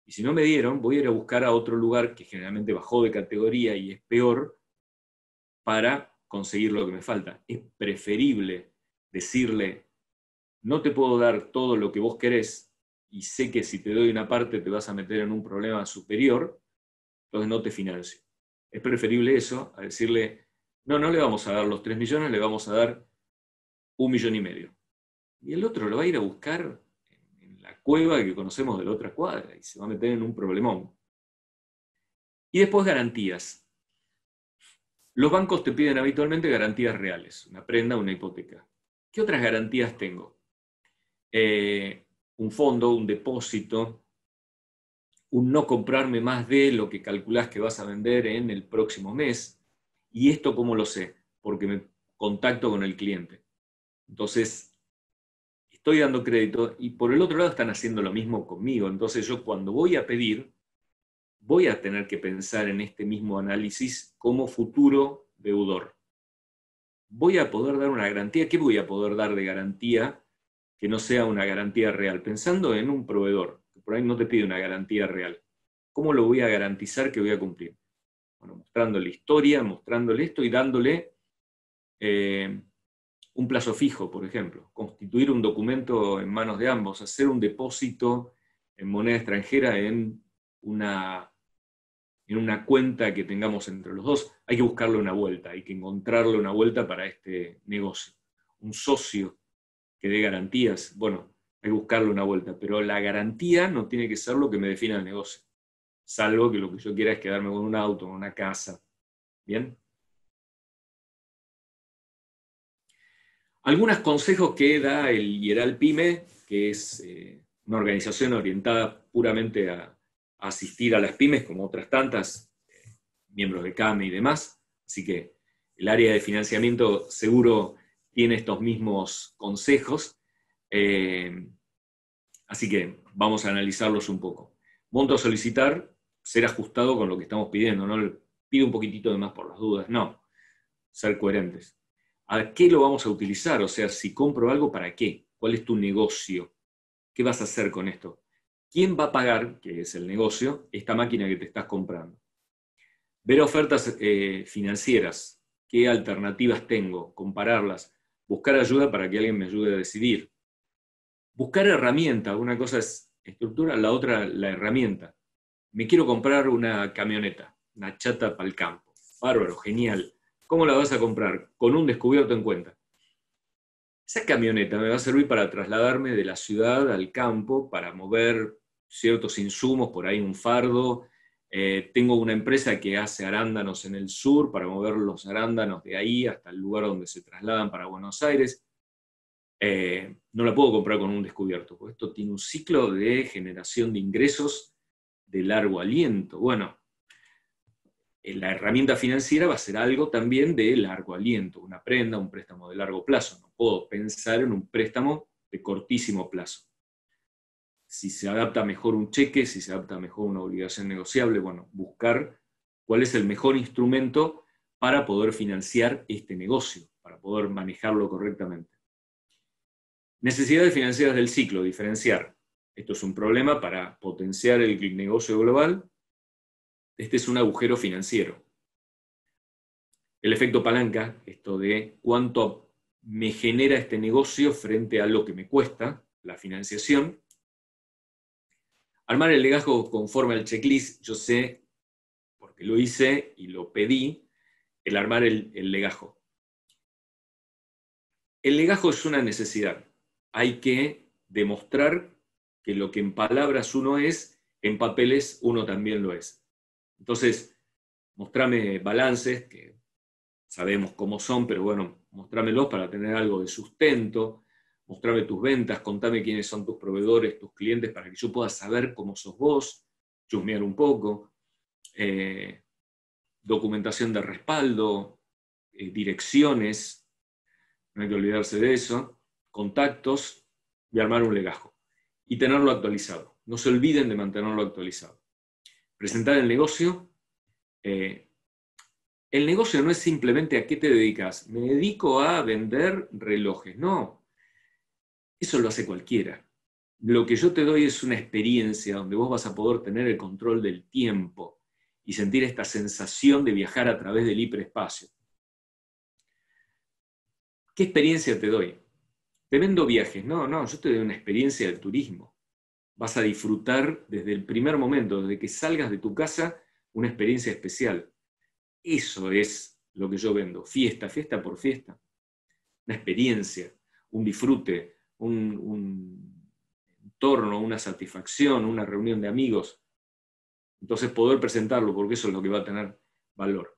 Y si no me dieron, voy a ir a buscar a otro lugar que generalmente bajó de categoría y es peor para conseguir lo que me falta. Es preferible decirle, no te puedo dar todo lo que vos querés y sé que si te doy una parte te vas a meter en un problema superior, entonces no te financio. Es preferible eso a decirle, no, no le vamos a dar los 3 millones, le vamos a dar 1,5 millones. Y el otro lo va a ir a buscar en la cueva que conocemos de la otra cuadra y se va a meter en un problemón. Y después garantías. Los bancos te piden habitualmente garantías reales, una prenda, una hipoteca. ¿Qué otras garantías tengo? Un fondo, un depósito, un no comprarme más de lo que calculás que vas a vender en el próximo mes. ¿Y esto cómo lo sé? Porque me contacto con el cliente. Entonces, estoy dando crédito y por el otro lado están haciendo lo mismo conmigo. Entonces yo cuando voy a pedir, voy a tener que pensar en este mismo análisis como futuro deudor. ¿Voy a poder dar una garantía? ¿Qué voy a poder dar de garantía que no sea una garantía real? Pensando en un proveedor, que por ahí no te pide una garantía real. ¿Cómo lo voy a garantizar que voy a cumplir? Bueno, mostrándole historia, mostrándole esto y dándole un plazo fijo, por ejemplo. Constituir un documento en manos de ambos, hacer un depósito en moneda extranjera en una cuenta que tengamos entre los dos. Hay que buscarle una vuelta, hay que encontrarle una vuelta para este negocio. Un socio que dé garantías, bueno, hay que buscarle una vuelta, pero la garantía no tiene que ser lo que me defina el negocio, salvo que lo que yo quiera es quedarme con un auto, con una casa. ¿Bien? Algunos consejos que da el IERAL PYME, que es una organización orientada puramente a asistir a las pymes, como otras tantas, miembros de CAME y demás. Así que el área de financiamiento seguro tiene estos mismos consejos. Así que vamos a analizarlos un poco. Monto a solicitar, ser ajustado con lo que estamos pidiendo. No le pido un poquitito de más por las dudas, no. Ser coherentes. ¿A qué lo vamos a utilizar? O sea, si compro algo, ¿para qué? ¿Cuál es tu negocio? ¿Qué vas a hacer con esto? ¿Quién va a pagar, que es el negocio, esta máquina que te estás comprando? Ver ofertas financieras. ¿Qué alternativas tengo? Compararlas. Buscar ayuda para que alguien me ayude a decidir. Buscar herramientas. Una cosa es estructura, la otra la herramienta. Me quiero comprar una camioneta, una chata para el campo. Bárbaro, genial. ¿Cómo la vas a comprar? Con un descubierto en cuenta. Esa camioneta me va a servir para trasladarme de la ciudad al campo, para mover ciertos insumos, por ahí un fardo. Tengo una empresa que hace arándanos en el sur, para mover los arándanos de ahí hasta el lugar donde se trasladan para Buenos Aires. No la puedo comprar con un descubierto, porque esto tiene un ciclo de generación de ingresos de largo aliento. Bueno, la herramienta financiera va a ser algo también de largo aliento, una prenda, un préstamo de largo plazo. No puedo pensar en un préstamo de cortísimo plazo. Si se adapta mejor un cheque, si se adapta mejor una obligación negociable, bueno, buscar cuál es el mejor instrumento para poder financiar este negocio, para poder manejarlo correctamente. Necesidades financieras del ciclo, diferenciar. Esto es un problema para potenciar el negocio global. Este es un agujero financiero. El efecto palanca, esto de cuánto me genera este negocio frente a lo que me cuesta, la financiación. Armar el legajo conforme al checklist, yo sé, porque que lo hice y lo pedí, el armar el legajo. El legajo es una necesidad. Hay que demostrar que lo que en palabras uno es, en papeles uno también lo es. Entonces, mostrame balances, que sabemos cómo son, pero bueno, mostrámelos para tener algo de sustento, mostrame tus ventas, contame quiénes son tus proveedores, tus clientes, para que yo pueda saber cómo sos vos, chusmear un poco, documentación de respaldo, direcciones, no hay que olvidarse de eso, contactos, y armar un legajo. Y tenerlo actualizado. No se olviden de mantenerlo actualizado. Presentar el negocio. El negocio no es simplemente a qué te dedicas. Me dedico a vender relojes. No, eso lo hace cualquiera. Lo que yo te doy es una experiencia donde vos vas a poder tener el control del tiempo y sentir esta sensación de viajar a través del hiperespacio. ¿Qué experiencia te doy? Te vendo viajes. No, yo te doy una experiencia del turismo. Vas a disfrutar desde el primer momento, desde que salgas de tu casa, una experiencia especial. Eso es lo que yo vendo. Fiesta por fiesta. Una experiencia, un disfrute, un entorno, una satisfacción, una reunión de amigos. Entonces poder presentarlo, porque eso es lo que va a tener valor.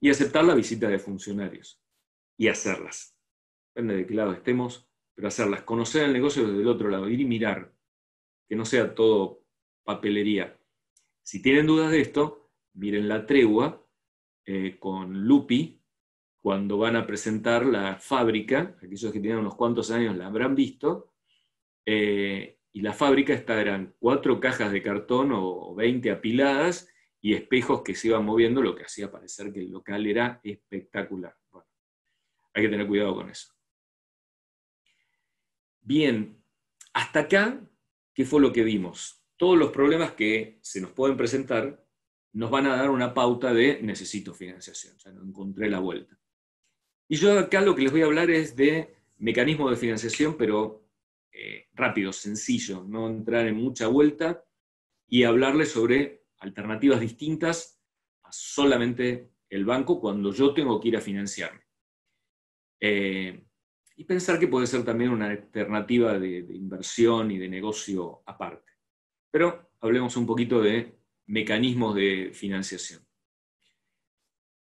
Y aceptar la visita de funcionarios. Y hacerlas. Depende de qué lado estemos, pero hacerlas. Conocer el negocio desde el otro lado, ir y mirar. Que no sea todo papelería. Si tienen dudas de esto, miren La Tregua con Lupi, cuando van a presentar la fábrica, aquellos que tienen unos cuantos años la habrán visto, y la fábrica eran 4 cajas de cartón o 20 apiladas y espejos que se iban moviendo, lo que hacía parecer que el local era espectacular. Bueno, hay que tener cuidado con eso. Bien, hasta acá, ¿qué fue lo que vimos? Todos los problemas que se nos pueden presentar nos van a dar una pauta de necesito financiación, ya no encontré la vuelta. Y yo acá lo que les voy a hablar es de mecanismos de financiación, pero rápido, sencillo, no entrar en mucha vuelta y hablarles sobre alternativas distintas a solamente el banco cuando yo tengo que ir a financiarme. Y pensar que puede ser también una alternativa de inversión y de negocio aparte. Pero hablemos un poquito de mecanismos de financiación.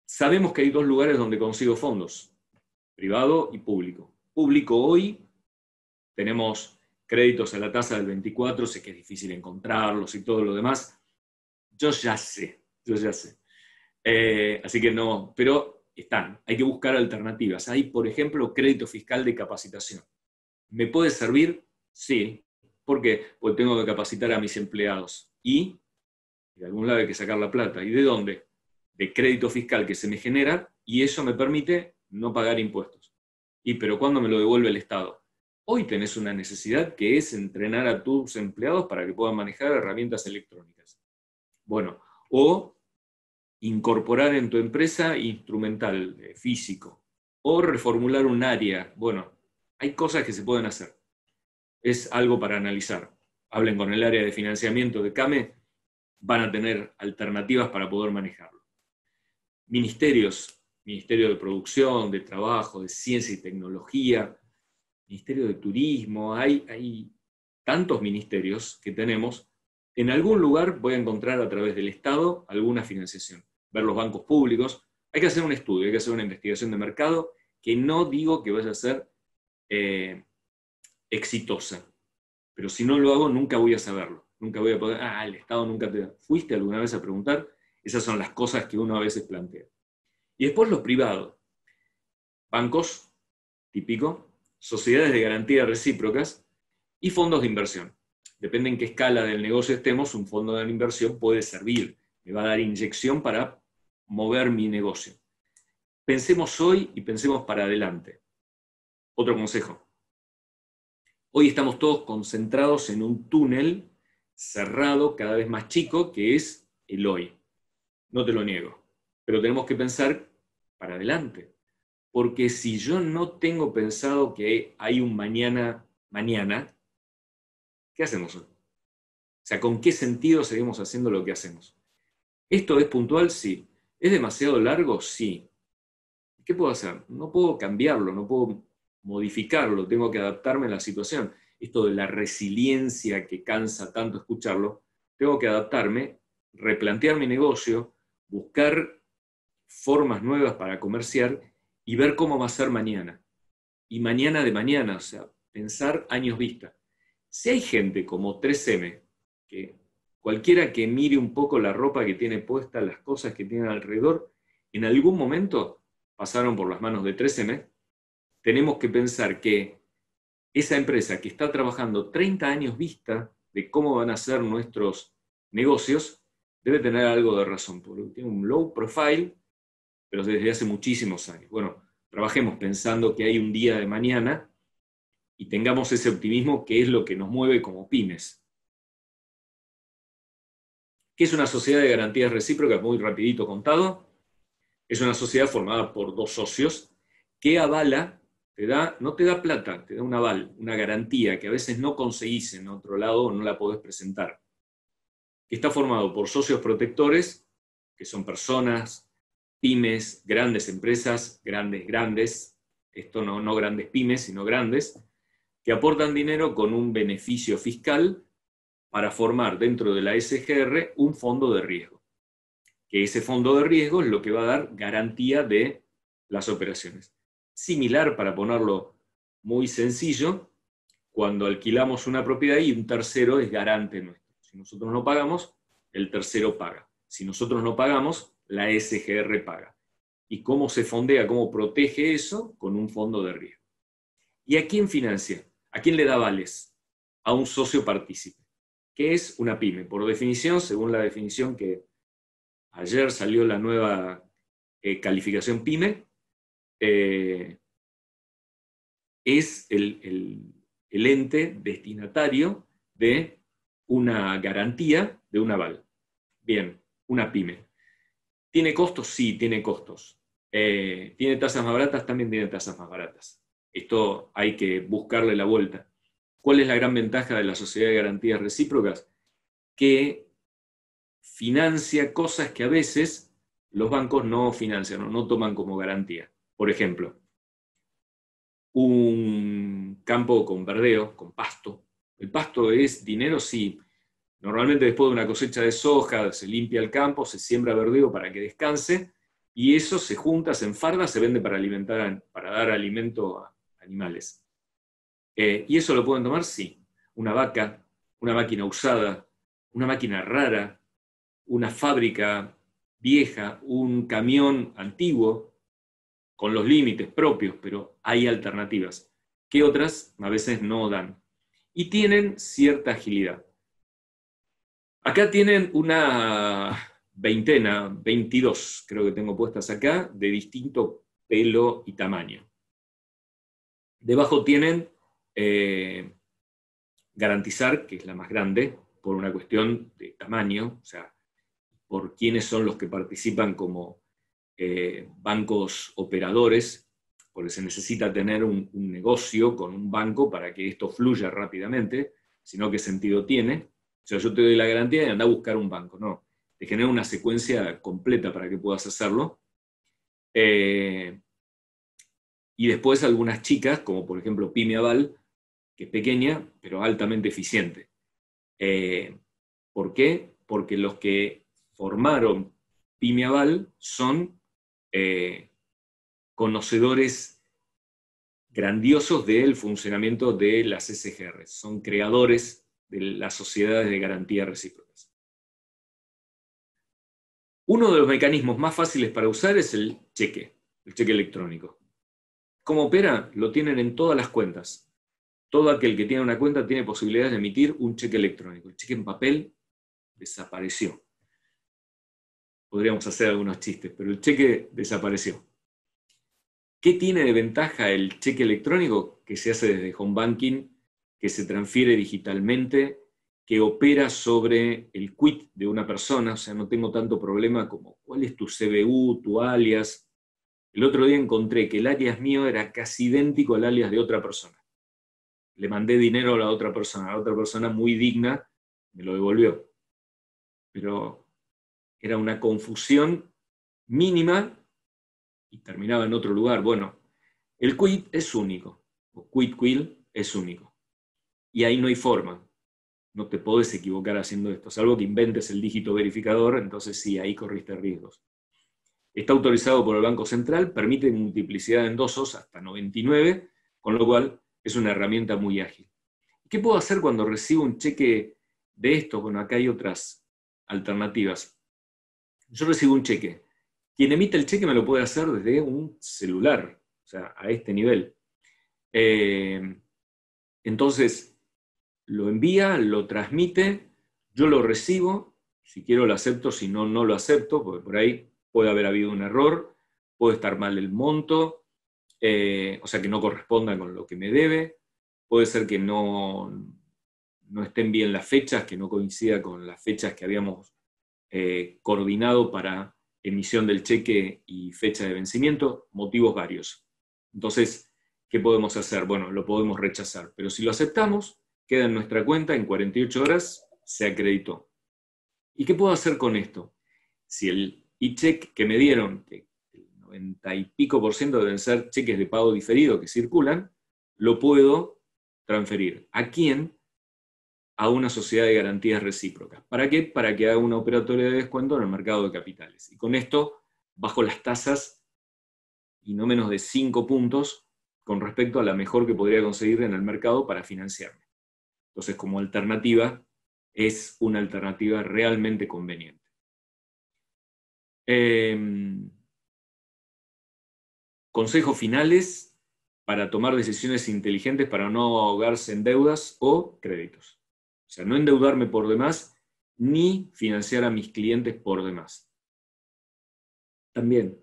Sabemos que hay 2 lugares donde consigo fondos, privado y público. Público hoy, tenemos créditos a la tasa del 24, sé que es difícil encontrarlos y todo lo demás. Yo ya sé. Así que no, pero están, hay que buscar alternativas. Hay, por ejemplo, crédito fiscal de capacitación. ¿Me puede servir? Sí. ¿Por qué? Porque tengo que capacitar a mis empleados. Y de algún lado hay que sacar la plata. ¿Y de dónde? De crédito fiscal que se me genera y eso me permite no pagar impuestos. ¿Pero cuándo me lo devuelve el Estado? Hoy tenés una necesidad que es entrenar a tus empleados para que puedan manejar herramientas electrónicas. Bueno, o incorporar en tu empresa instrumental, físico, o reformular un área. Bueno, hay cosas que se pueden hacer. Es algo para analizar. Hablen con el área de financiamiento de CAME, van a tener alternativas para poder manejarlo. Ministerios, Ministerio de Producción, de Trabajo, de Ciencia y Tecnología, Ministerio de Turismo, hay tantos ministerios que tenemos. En algún lugar voy a encontrar a través del Estado alguna financiación. Ver los bancos públicos. Hay que hacer un estudio, hay que hacer una investigación de mercado que no digo que vaya a ser exitosa. Pero si no lo hago, nunca voy a saberlo. Nunca voy a poder, el Estado nunca te... ¿Fuiste alguna vez a preguntar? Esas son las cosas que uno a veces plantea. Y después los privados. Bancos, típico, sociedades de garantía recíprocas y fondos de inversión. Depende en qué escala del negocio estemos, un fondo de inversión puede servir. Me va a dar inyección para mover mi negocio. Pensemos hoy y pensemos para adelante. Otro consejo. Hoy estamos todos concentrados en un túnel cerrado, cada vez más chico, que es el hoy. No te lo niego. Pero tenemos que pensar para adelante. Porque si yo no tengo pensado que hay un mañana, ¿qué hacemos hoy? O sea, ¿con qué sentido seguimos haciendo lo que hacemos? ¿Esto es puntual? Sí. ¿Es demasiado largo? Sí. ¿Qué puedo hacer? No puedo cambiarlo, no puedo modificarlo, tengo que adaptarme a la situación. Esto de la resiliencia que cansa tanto escucharlo, tengo que adaptarme, replantear mi negocio, buscar formas nuevas para comerciar y ver cómo va a ser mañana. Y mañana de mañana, o sea, pensar años vista. Si hay gente como 3M, que cualquiera que mire un poco la ropa que tiene puesta, las cosas que tienen alrededor, en algún momento pasaron por las manos de 3M, tenemos que pensar que esa empresa que está trabajando 30 años vista de cómo van a ser nuestros negocios, debe tener algo de razón, porque tiene un low profile, pero desde hace muchísimos años. Bueno, trabajemos pensando que hay un día de mañana y tengamos ese optimismo que es lo que nos mueve como pymes. ¿Qué es una sociedad de garantías recíprocas? Muy rapidito contado. Es una sociedad formada por dos socios que avala, no te da plata, te da un aval, una garantía que a veces no conseguís en otro lado o no la podés presentar. Está formado por socios protectores, que son personas, pymes, grandes empresas, grandes, esto no grandes pymes, sino grandes, que aportan dinero con un beneficio fiscal para formar dentro de la SGR un fondo de riesgo. Que ese fondo de riesgo es lo que va a dar garantía de las operaciones. Similar, para ponerlo muy sencillo, cuando alquilamos una propiedad y un tercero es garante nuestro. Si nosotros no pagamos, el tercero paga. Si nosotros no pagamos, la SGR paga. ¿Y cómo se fondea, cómo protege eso? Con un fondo de riesgo. ¿Y a quién financia? ¿A quién le da vales? A un socio partícipe. ¿Qué es una pyme? Por definición, según la definición que ayer salió la nueva calificación PYME, es el ente destinatario de una garantía de un aval. Bien, una pyme. ¿Tiene costos? Sí, tiene costos. ¿Tiene tasas más baratas? También tiene tasas más baratas. Esto hay que buscarle la vuelta. ¿Cuál es la gran ventaja de la sociedad de garantías recíprocas? Que financia cosas que a veces los bancos no financian o no toman como garantía. Por ejemplo, un campo con verdeo, con pasto. ¿El pasto es dinero? Sí. Normalmente después de una cosecha de soja se limpia el campo, se siembra verdeo para que descanse y eso se junta, se enfarda, se vende para alimentar, para dar alimento a animales. ¿Y eso lo pueden tomar? Sí. Una vaca, una máquina usada, una máquina rara, una fábrica vieja, un camión antiguo, con los límites propios, pero hay alternativas, que otras a veces no dan. Y tienen cierta agilidad. Acá tienen una veintena, 22 creo que tengo puestas acá, de distinto pelo y tamaño. Debajo tienen garantizar, que es la más grande, por una cuestión de tamaño, o sea, por quiénes son los que participan como bancos operadores, porque se necesita tener un negocio con un banco para que esto fluya rápidamente, sino qué sentido tiene. O sea, yo te doy la garantía y anda a buscar un banco, no. Te genera una secuencia completa para que puedas hacerlo. Y después algunas chicas, como por ejemplo Pyme Aval, que es pequeña, pero altamente eficiente. ¿Por qué? Porque los que formaron Pyme Aval son conocedores grandiosos del funcionamiento de las SGR. Son creadores de las sociedades de garantía recíprocas. Uno de los mecanismos más fáciles para usar es el cheque electrónico. ¿Cómo opera? Lo tienen en todas las cuentas. Todo aquel que tiene una cuenta tiene posibilidad de emitir un cheque electrónico. El cheque en papel desapareció. Podríamos hacer algunos chistes, pero el cheque desapareció. ¿Qué tiene de ventaja el cheque electrónico? Que se hace desde home banking, que se transfiere digitalmente, que opera sobre el quit de una persona, o sea, no tengo tanto problema como cuál es tu CBU, tu alias. El otro día encontré que el alias mío era casi idéntico al alias de otra persona. Le mandé dinero a la otra persona muy digna me lo devolvió. Pero era una confusión mínima y terminaba en otro lugar. Bueno, el quit es único, o quit es único. Y ahí no hay forma. No te podés equivocar haciendo esto, salvo que inventes el dígito verificador, entonces sí, ahí corriste riesgos. Está autorizado por el Banco Central, permite multiplicidad de endosos hasta 99, con lo cual es una herramienta muy ágil. ¿Qué puedo hacer cuando recibo un cheque de esto? Bueno, acá hay otras alternativas. Yo recibo un cheque. Quien emite el cheque me lo puede hacer desde un celular, o sea, a este nivel. Entonces, lo envía, lo transmite, yo lo recibo, si quiero lo acepto, si no, no lo acepto, porque por ahí puede haber habido un error, puede estar mal el monto, o sea que no corresponda con lo que me debe, puede ser que no estén bien las fechas, que no coincida con las fechas que habíamos coordinado para emisión del cheque y fecha de vencimiento, motivos varios. Entonces, ¿qué podemos hacer? Bueno, lo podemos rechazar, pero si lo aceptamos, queda en nuestra cuenta, en 48 horas se acreditó. ¿Y qué puedo hacer con esto? Si el e-check que me dieron, que el 90 y pico % deben ser cheques de pago diferido que circulan, lo puedo transferir. ¿A quién? A una sociedad de garantías recíprocas. ¿Para qué? Para que haga una operatoria de descuento en el mercado de capitales. Y con esto bajo las tasas y no menos de 5 puntos con respecto a la mejor que podría conseguir en el mercado para financiarme. Entonces, como alternativa, es una alternativa realmente conveniente. Consejos finales para tomar decisiones inteligentes para no ahogarse en deudas o créditos. O sea, no endeudarme por demás, ni financiar a mis clientes por demás. También,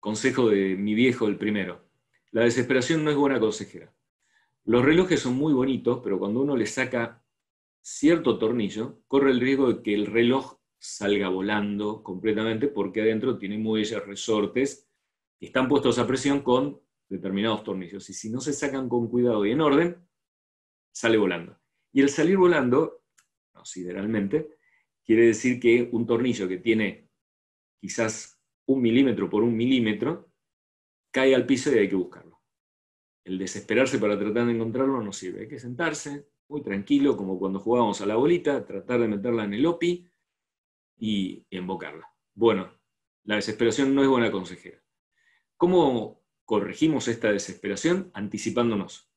consejo de mi viejo, el primero, la desesperación no es buena consejera. Los relojes son muy bonitos, pero cuando uno le saca cierto tornillo, corre el riesgo de que el reloj salga volando completamente porque adentro tiene muelles, resortes, que están puestos a presión con determinados tornillos. Y si no se sacan con cuidado y en orden, sale volando. Y el salir volando, considerablemente, quiere decir que un tornillo que tiene quizás 1 milímetro por 1 milímetro, cae al piso y hay que buscarlo. El desesperarse para tratar de encontrarlo no sirve. Hay que sentarse muy tranquilo, como cuando jugábamos a la bolita, tratar de meterla en el OPI y embocarla. Bueno, la desesperación no es buena consejera. ¿Cómo corregimos esta desesperación? Anticipándonos.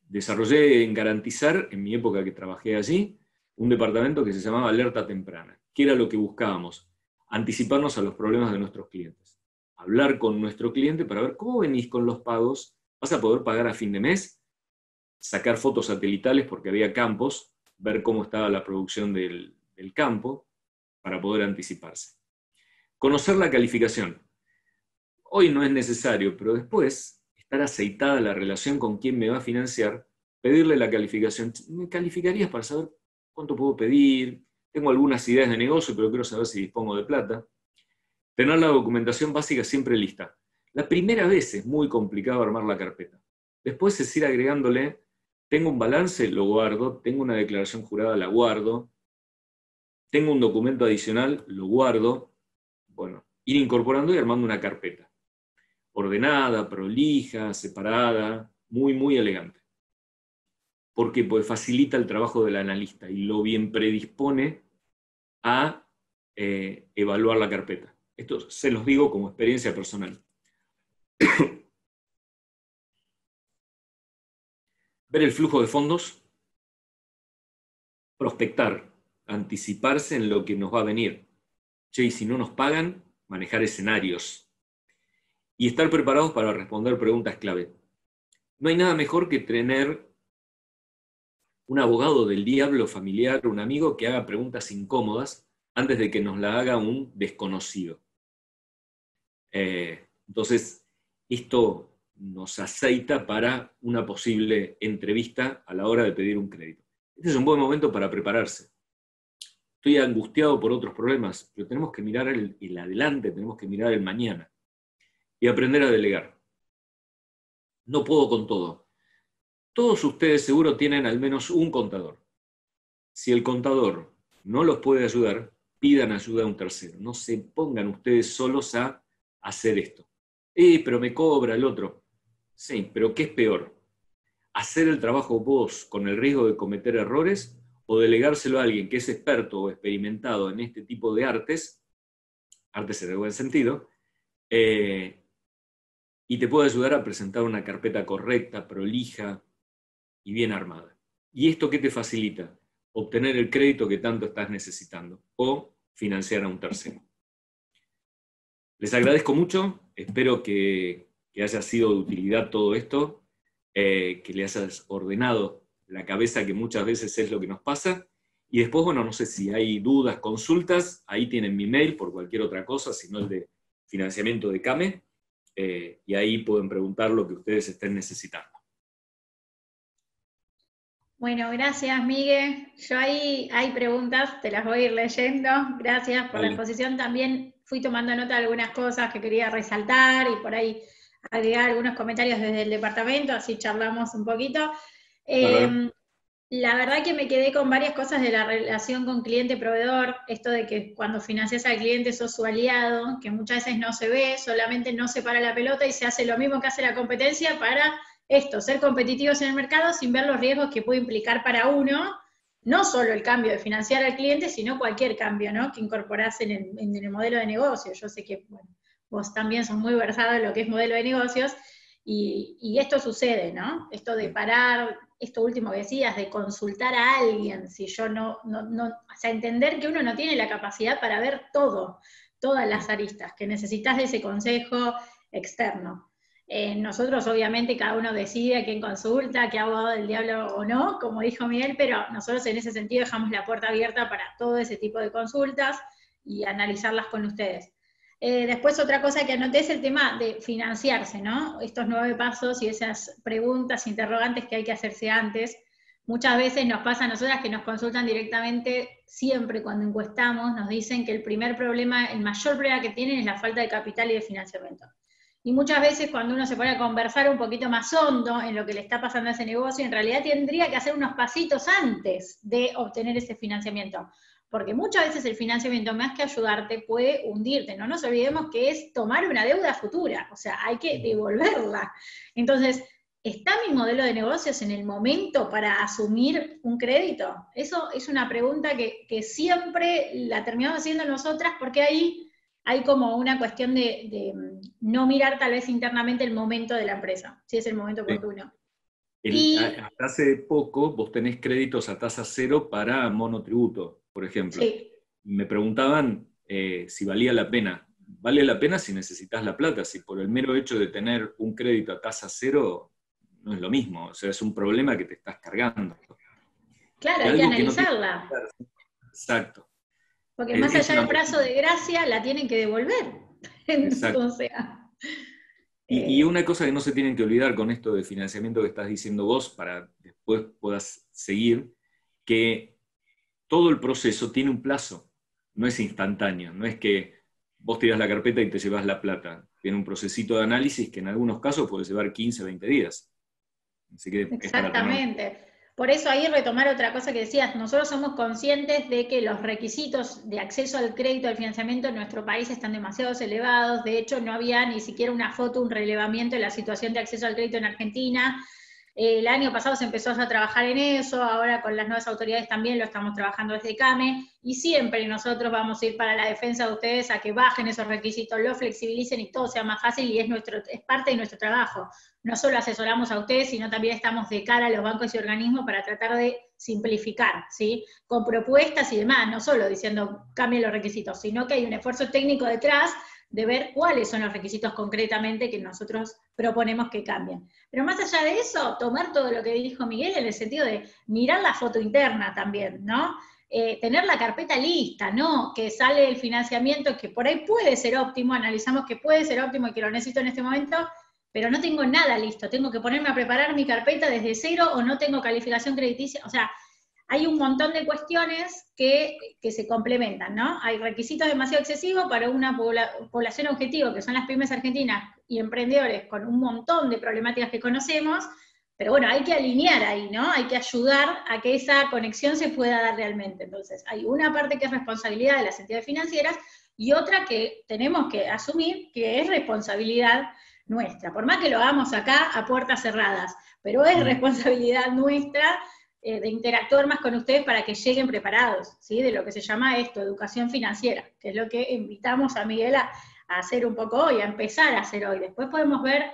Desarrollé en Garantizar, en mi época que trabajé allí, un departamento que se llamaba Alerta Temprana. ¿Qué era lo que buscábamos? Anticiparnos a los problemas de nuestros clientes. Hablar con nuestro cliente para ver cómo venís con los pagos. ¿Vas a poder pagar a fin de mes? Sacar fotos satelitales porque había campos, ver cómo estaba la producción del campo para poder anticiparse. Conocer la calificación. Hoy no es necesario, pero después estar aceitada la relación con quien me va a financiar, pedirle la calificación. ¿Me calificarías para saber cuánto puedo pedir? Tengo algunas ideas de negocio, pero quiero saber si dispongo de plata. Tener la documentación básica siempre lista. La primera vez es muy complicado armar la carpeta. Después es ir agregándole, tengo un balance, lo guardo, tengo una declaración jurada, la guardo, tengo un documento adicional, lo guardo. Bueno, ir incorporando y armando una carpeta. Ordenada, prolija, separada, muy, muy elegante. ¿Por qué? Porque facilita el trabajo del analista y lo bien predispone a evaluar la carpeta. Esto se los digo como experiencia personal. Ver el flujo de fondos, prospectar, anticiparse en lo que nos va a venir. Che, y si no nos pagan, manejar escenarios. Y estar preparados para responder preguntas clave. No hay nada mejor que tener un abogado del diablo familiar, un amigo que haga preguntas incómodas antes de que nos la haga un desconocido. Entonces, esto nos aceita para una posible entrevista a la hora de pedir un crédito. Este es un buen momento para prepararse. Estoy angustiado por otros problemas, pero tenemos que mirar el adelante, tenemos que mirar el mañana y aprender a delegar. No puedo con todo. Todos ustedes seguro tienen al menos un contador. Si el contador no los puede ayudar, pidan ayuda a un tercero. No se pongan ustedes solos a hacer esto. Pero me cobra el otro. Sí, pero ¿qué es peor? ¿Hacer el trabajo vos con el riesgo de cometer errores o delegárselo a alguien que es experto o experimentado en este tipo de artes en el buen sentido, y te puede ayudar a presentar una carpeta correcta, prolija y bien armada? ¿Y esto qué te facilita? Obtener el crédito que tanto estás necesitando o financiar a un tercero. Les agradezco mucho, espero que haya sido de utilidad todo esto, que le hayas ordenado la cabeza, que muchas veces es lo que nos pasa. Y después, bueno, no sé si hay dudas, consultas, ahí tienen mi mail por cualquier otra cosa, sino el de financiamiento de CAME, y ahí pueden preguntar lo que ustedes estén necesitando. Bueno, gracias, Miguel. Yo ahí hay preguntas, te las voy a ir leyendo. Gracias por la exposición. También fui tomando nota de algunas cosas que quería resaltar y por ahí agregar algunos comentarios desde el departamento, así charlamos un poquito. La verdad que me quedé con varias cosas de la relación con cliente-proveedor, esto de que cuando financias al cliente sos su aliado, que muchas veces no se ve, solamente no se para la pelota y se hace lo mismo que hace la competencia para esto, ser competitivos en el mercado sin ver los riesgos que puede implicar para uno, no solo el cambio de financiar al cliente, sino cualquier cambio, ¿no?, que incorporás en el modelo de negocio. Yo sé que, bueno, vos también sos muy versado en lo que es modelo de negocios, y esto sucede, ¿no? Esto de parar, esto último que decías, de consultar a alguien, si yo o sea, entender que uno no tiene la capacidad para ver todo, todas las aristas, que necesitas de ese consejo externo. Nosotros obviamente cada uno decide a quién consulta, qué abogado del diablo o no, como dijo Miguel, pero nosotros en ese sentido dejamos la puerta abierta para todo ese tipo de consultas y analizarlas con ustedes. Después otra cosa que anoté es el tema de financiarse, ¿no? Estos 9 pasos y esas preguntas, interrogantes que hay que hacerse antes. Muchas veces nos pasa a nosotras que nos consultan directamente, siempre cuando encuestamos, nos dicen que el primer problema, el mayor problema que tienen es la falta de capital y de financiamiento. Y muchas veces cuando uno se pone a conversar un poquito más hondo en lo que le está pasando a ese negocio, en realidad tendría que hacer unos pasitos antes de obtener ese financiamiento. Porque muchas veces el financiamiento, más que ayudarte, puede hundirte. No nos olvidemos que es tomar una deuda futura, o sea, hay que devolverla. Entonces, ¿está mi modelo de negocios en el momento para asumir un crédito? Eso es una pregunta que siempre la terminamos haciendo nosotras, porque ahí hay como una cuestión de no mirar tal vez internamente el momento de la empresa, si es el momento oportuno. Hasta hace poco vos tenés créditos a tasa cero para monotributo, por ejemplo. Sí. Me preguntaban si valía la pena. Vale la pena si necesitas la plata, si por el mero hecho de tener un crédito a tasa cero no es lo mismo, o sea, es un problema que te estás cargando. Claro, hay que analizarla. Exacto. Porque más allá del plazo de gracia, la tienen que devolver. Entonces, y una cosa que no se tienen que olvidar con esto de financiamiento que estás diciendo vos, para después puedas seguir, que todo el proceso tiene un plazo, no es instantáneo, no es que vos tirás la carpeta y te llevas la plata. Tiene un procesito de análisis que en algunos casos puede llevar 15, 20 días. Así que exactamente. Por eso ahí retomar otra cosa que decías, nosotros somos conscientes de que los requisitos de acceso al crédito, al financiamiento en nuestro país están demasiado elevados. De hecho, no había ni siquiera una foto, un relevamiento de la situación de acceso al crédito en Argentina. El año pasado se empezó a trabajar en eso, ahora con las nuevas autoridades también lo estamos trabajando desde CAME, y siempre nosotros vamos a ir para la defensa de ustedes a que bajen esos requisitos, lo flexibilicen y todo sea más fácil, y es parte de nuestro trabajo. No solo asesoramos a ustedes, sino también estamos de cara a los bancos y organismos para tratar de simplificar, ¿sí? Con propuestas y demás, no solo diciendo cambien los requisitos, sino que hay un esfuerzo técnico detrás de ver cuáles son los requisitos concretamente que nosotros proponemos que cambien. Pero más allá de eso, tomar todo lo que dijo Miguel en el sentido de mirar la foto interna también, ¿no? Tener la carpeta lista, ¿no? Que sale el financiamiento, que por ahí puede ser óptimo, analizamos que puede ser óptimo y que lo necesito en este momento, pero no tengo nada listo, tengo que ponerme a preparar mi carpeta desde cero o no tengo calificación crediticia, o sea, hay un montón de cuestiones que se complementan, ¿no? Hay requisitos demasiado excesivos para una población objetivo, que son las pymes argentinas y emprendedores con un montón de problemáticas que conocemos, Pero bueno, hay que alinear ahí, ¿no? Hay que ayudar a que esa conexión se pueda dar realmente. Entonces, hay una parte que es responsabilidad de las entidades financieras y otra que tenemos que asumir que es responsabilidad nuestra. Por más que lo hagamos acá a puertas cerradas, pero es responsabilidad nuestra de interactuar más con ustedes para que lleguen preparados, ¿sí? De lo que se llama esto, educación financiera, que es lo que invitamos a Miguel a hacer un poco hoy, a empezar a hacer hoy. Después podemos ver,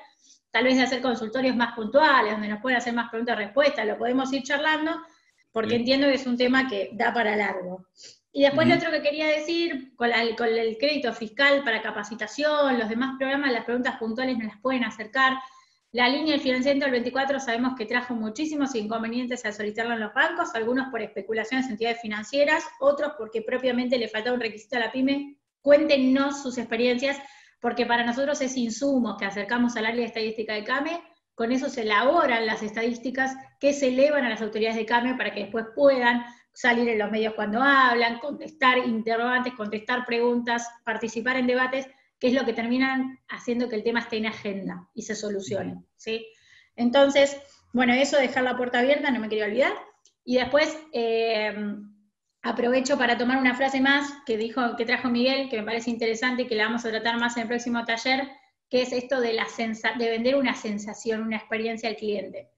tal vez de hacer consultorios más puntuales, donde nos pueden hacer más preguntas-respuestas, lo podemos ir charlando, porque entiendo que es un tema que da para largo. Y después lo otro que quería decir, con el crédito fiscal para capacitación, los demás programas, las preguntas puntuales nos las pueden acercar. La línea del financiamiento del 24 sabemos que trajo muchísimos inconvenientes al solicitarlo en los bancos, algunos por especulaciones en entidades financieras, otros porque propiamente le faltaba un requisito a la pyme. Cuéntenos sus experiencias, porque para nosotros es insumos que acercamos al área de estadística de CAME, con eso se elaboran las estadísticas que se elevan a las autoridades de CAME para que después puedan salir en los medios cuando hablan, contestar interrogantes, contestar preguntas, participar en debates, que es lo que terminan haciendo que el tema esté en agenda y se solucione, ¿sí? Entonces, bueno, eso, dejar la puerta abierta, no me quería olvidar. Y después, aprovecho para tomar una frase más que trajo Miguel, que me parece interesante y que la vamos a tratar más en el próximo taller, que es esto de vender una sensación, una experiencia al cliente.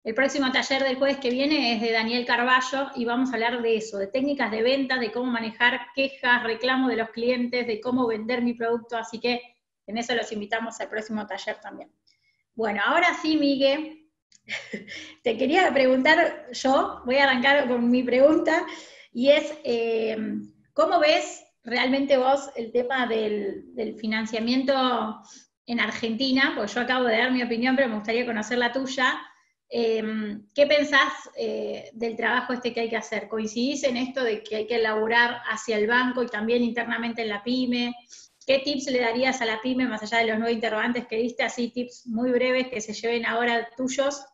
El próximo taller del jueves que viene es de Daniel Carballo y vamos a hablar de eso, de técnicas de venta, de cómo manejar quejas, reclamos de los clientes, de cómo vender mi producto, así que en eso los invitamos al próximo taller también. Bueno, ahora sí, Miguel, te quería preguntar yo, voy a arrancar con mi pregunta, y es, ¿cómo ves realmente vos el tema del financiamiento en Argentina? Porque yo acabo de dar mi opinión, pero me gustaría conocer la tuya. ¿Qué pensás del trabajo este que hay que hacer? ¿Coincidís en esto de que hay que elaborar hacia el banco y también internamente en la pyme? ¿Qué tips le darías a la pyme, más allá de los 9 interrogantes que diste, así tips muy breves que se lleven ahora tuyos,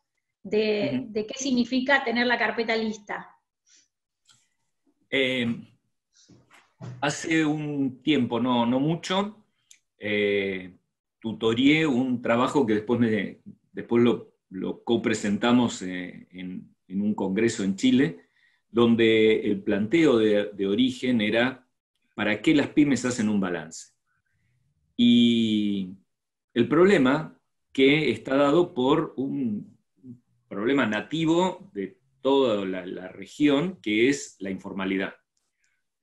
de qué significa tener la carpeta lista? Hace un tiempo, no mucho, tutorié un trabajo que después lo copresentamos en un congreso en Chile, donde el planteo de origen era ¿para qué las pymes hacen un balance? Y el problema que está dado por un problema nativo de toda la región, que es la informalidad.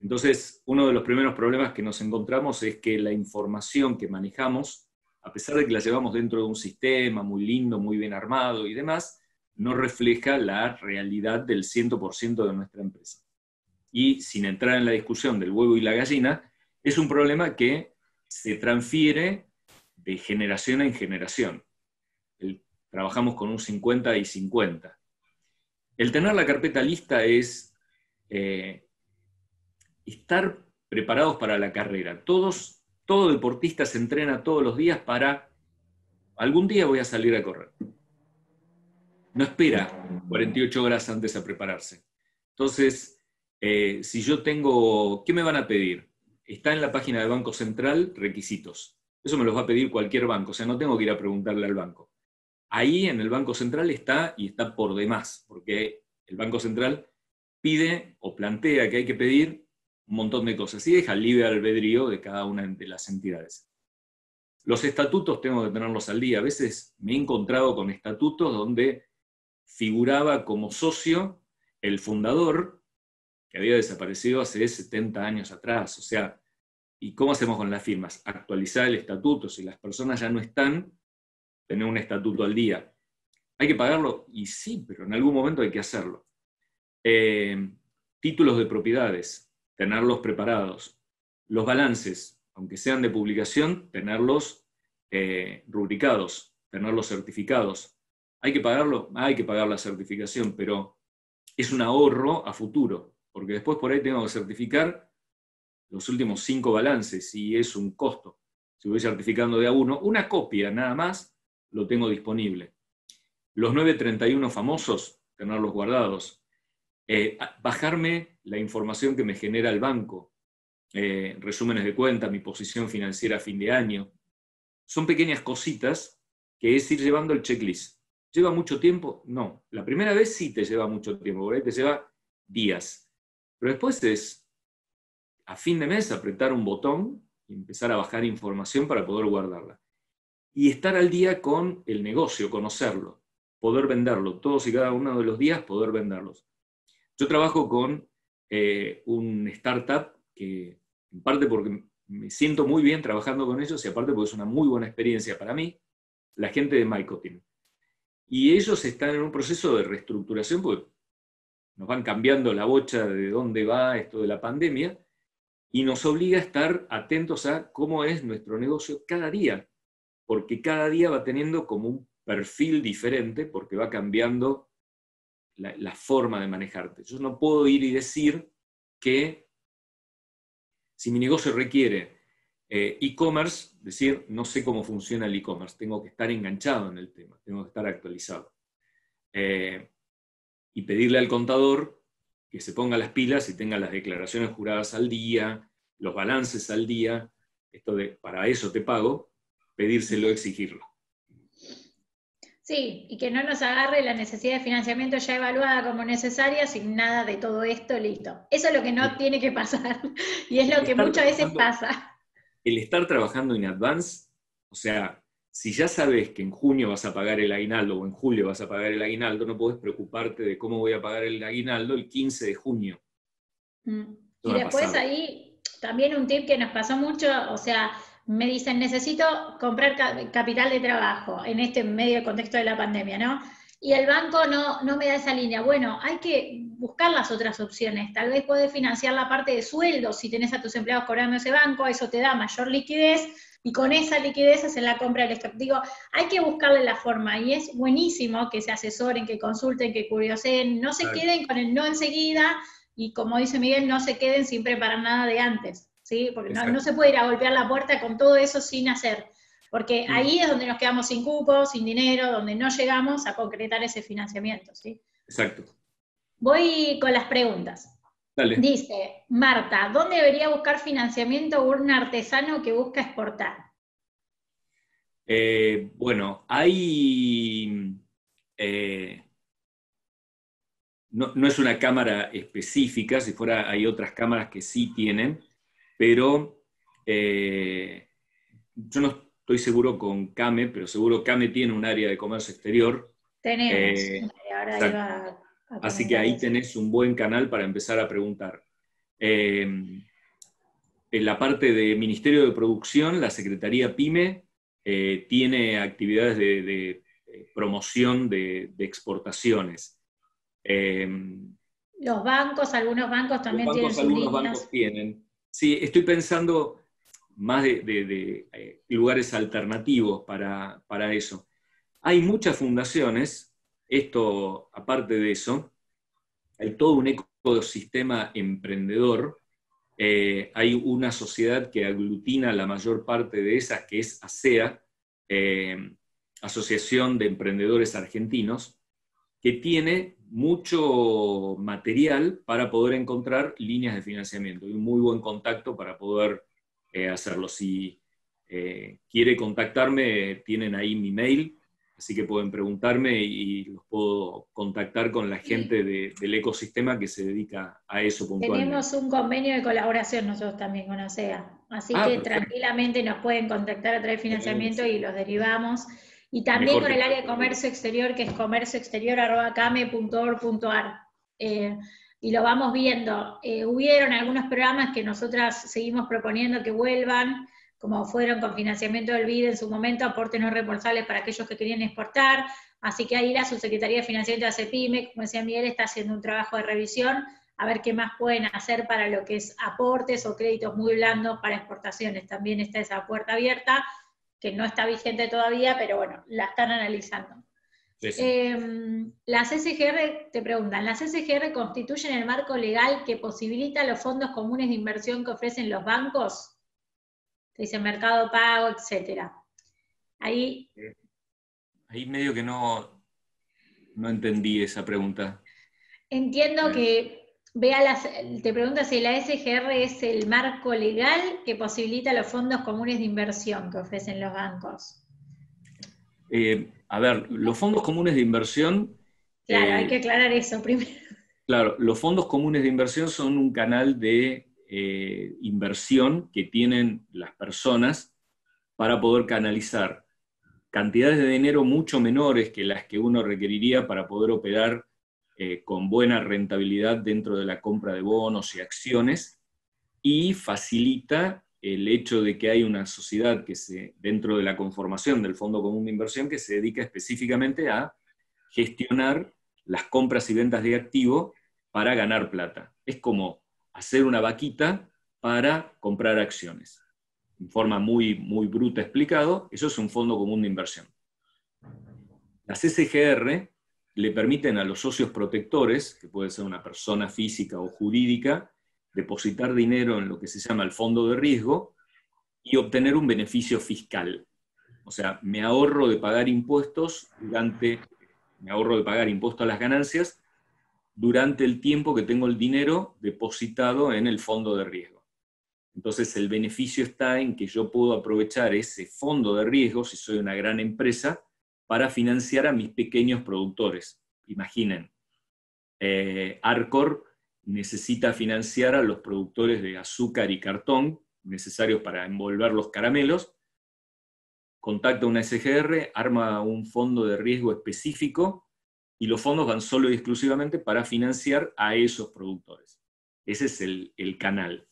Entonces, uno de los primeros problemas que nos encontramos es que la información que manejamos, a pesar de que la llevamos dentro de un sistema muy lindo, muy bien armado y demás, no refleja la realidad del 100% de nuestra empresa. Y sin entrar en la discusión del huevo y la gallina, es un problema que se transfiere de generación en generación. Trabajamos con un 50 y 50. El tener la carpeta lista es estar preparados para la carrera. Todo deportista se entrena todos los días para algún día voy a salir a correr. No espera 48 horas antes a prepararse. Entonces, si yo tengo, ¿qué me van a pedir? Está en la página del Banco Central, requisitos. Eso me los va a pedir cualquier banco, o sea, no tengo que ir a preguntarle al banco. Ahí en el Banco Central está, y está por demás, porque el Banco Central pide o plantea que hay que pedir un montón de cosas y deja libre albedrío de cada una de las entidades. Los estatutos tengo que tenerlos al día. A veces me he encontrado con estatutos donde figuraba como socio el fundador que había desaparecido hace 70 años atrás. O sea, ¿y cómo hacemos con las firmas? Actualizar el estatuto. Si las personas ya no están, tener un estatuto al día. ¿Hay que pagarlo? Y sí, pero en algún momento hay que hacerlo. Títulos de propiedades, tenerlos preparados. Los balances, aunque sean de publicación, tenerlos rubricados, tenerlos certificados. ¿Hay que pagarlo? Hay que pagar la certificación, pero es un ahorro a futuro, porque después por ahí tengo que certificar los últimos 5 balances y es un costo. Si voy certificando de a uno, una copia nada más, lo tengo disponible. Los 931 famosos, tenerlos guardados. Bajarme la información que me genera el banco, resúmenes de cuenta, mi posición financiera a fin de año. Son pequeñas cositas que es ir llevando el checklist. ¿Lleva mucho tiempo? No. La primera vez sí te lleva mucho tiempo, por ahí te lleva días. Pero después es, a fin de mes, apretar un botón y empezar a bajar información para poder guardarla. Y estar al día con el negocio, conocerlo, poder venderlo, todos y cada uno de los días poder venderlos. Yo trabajo con un startup que, en parte porque me siento muy bien trabajando con ellos y aparte porque es una muy buena experiencia para mí, la gente de Mycotin. Y ellos están en un proceso de reestructuración porque nos van cambiando la bocha de dónde va esto de la pandemia y nos obliga a estar atentos a cómo es nuestro negocio cada día, porque cada día va teniendo como un perfil diferente porque va cambiando la forma de manejarte. Yo no puedo ir y decir que si mi negocio requiere e-commerce, decir, no sé cómo funciona el e-commerce, tengo que estar enganchado en el tema, tengo que estar actualizado. Y pedirle al contador que se ponga las pilas y tenga las declaraciones juradas al día, los balances al día, esto de, para eso te pago, pedírselo, exigirlo. Sí, y que no nos agarre la necesidad de financiamiento ya evaluada como necesaria sin nada de todo esto, listo. Eso es lo que no tiene que pasar, y es lo que muchas veces pasa. El estar trabajando en advance, o sea, si ya sabes que en junio vas a pagar el aguinaldo o en julio vas a pagar el aguinaldo, no podés preocuparte de cómo voy a pagar el aguinaldo el 15 de junio. Y después ahí también un tip que nos pasó mucho, o sea, me dicen, necesito comprar capital de trabajo en este medio contexto de la pandemia, ¿no? Y el banco no me da esa línea. Bueno, hay que buscar las otras opciones. Tal vez podés financiar la parte de sueldos si tenés a tus empleados cobrando ese banco, eso te da mayor liquidez, y con esa liquidez hacen la compra del stock. Digo, hay que buscarle la forma, y es buenísimo que se asesoren, que consulten, que curioseen, no se queden con el no enseguida, y como dice Miguel, no se queden sin preparar nada de antes, ¿sí? Porque no se puede ir a golpear la puerta con todo eso sin hacer, porque ahí es donde nos quedamos sin cupos, sin dinero, donde no llegamos a concretar ese financiamiento, ¿sí? Exacto. Voy con las preguntas. Dale. Dice, Marta, ¿dónde debería buscar financiamiento un artesano que busca exportar? Bueno, hay... no es una cámara específica, si fuera hay otras cámaras que sí tienen, pero yo no estoy seguro con CAME, pero seguro CAME tiene un área de comercio exterior. Tenemos, ahora iba a así que ahí tenés un buen canal para empezar a preguntar. En la parte de Ministerio de Producción, la Secretaría PYME tiene actividades de promoción de exportaciones. Los bancos, algunos bancos también tienen sus algunos líneas. bancos tienen. Sí, estoy pensando más de lugares alternativos para eso. Hay muchas fundaciones, esto aparte de eso, hay todo un ecosistema emprendedor. Hay una sociedad que aglutina la mayor parte de esas, que es ASEA, Asociación de Emprendedores Argentinos, que tiene mucho material para poder encontrar líneas de financiamiento y un muy buen contacto para poder hacerlo. Si quiere contactarme, tienen ahí mi mail, así que pueden preguntarme y los puedo contactar con la gente del ecosistema que se dedica a eso puntualmente. Tenemos un convenio de colaboración nosotros también con ASEA, así que tranquilamente nos pueden contactar a través de financiamiento y los derivamos. Y también con el área de comercio exterior, que es comercioexterior@came.org.ar. Y lo vamos viendo. Hubieron algunos programas que nosotras seguimos proponiendo que vuelvan, como fueron con financiamiento del BID en su momento, aportes no reembolsables para aquellos que querían exportar. Así que ahí la Subsecretaría de Financiamiento de ACEPYME, como decía Miguel, está haciendo un trabajo de revisión, a ver qué más pueden hacer para lo que es aportes o créditos muy blandos para exportaciones. También está esa puerta abierta, que no está vigente todavía, pero bueno, la están analizando. Sí, sí. Las SGR, te preguntan, ¿las SGR constituyen el marco legal que posibilita los fondos comunes de inversión que ofrecen los bancos? Te dice Mercado Pago, etcétera. Ahí medio que no entendí esa pregunta. Entiendo que te pregunta si la SGR es el marco legal que posibilita los fondos comunes de inversión que ofrecen los bancos. A ver, los fondos comunes de inversión, Claro, hay que aclarar eso primero. claro, los fondos comunes de inversión son un canal de inversión que tienen las personas para poder canalizar cantidades de dinero mucho menores que las que uno requeriría para poder operar con buena rentabilidad dentro de la compra de bonos y acciones, y facilita el hecho de que hay una sociedad dentro de la conformación del Fondo Común de Inversión, que se dedica específicamente a gestionar las compras y ventas de activo para ganar plata. Es como hacer una vaquita para comprar acciones. En forma muy, muy bruta explicado, eso es un fondo común de inversión. Las SGR le permiten a los socios protectores, que puede ser una persona física o jurídica, depositar dinero en lo que se llama el fondo de riesgo y obtener un beneficio fiscal. O sea, me ahorro de pagar impuestos a las ganancias durante el tiempo que tengo el dinero depositado en el fondo de riesgo. Entonces el beneficio está en que yo puedo aprovechar ese fondo de riesgo, si soy una gran empresa, para financiar a mis pequeños productores. Imaginen, Arcor necesita financiar a los productores de azúcar y cartón necesarios para envolver los caramelos, contacta una SGR, arma un fondo de riesgo específico y los fondos van solo y exclusivamente para financiar a esos productores. Ese es el canal.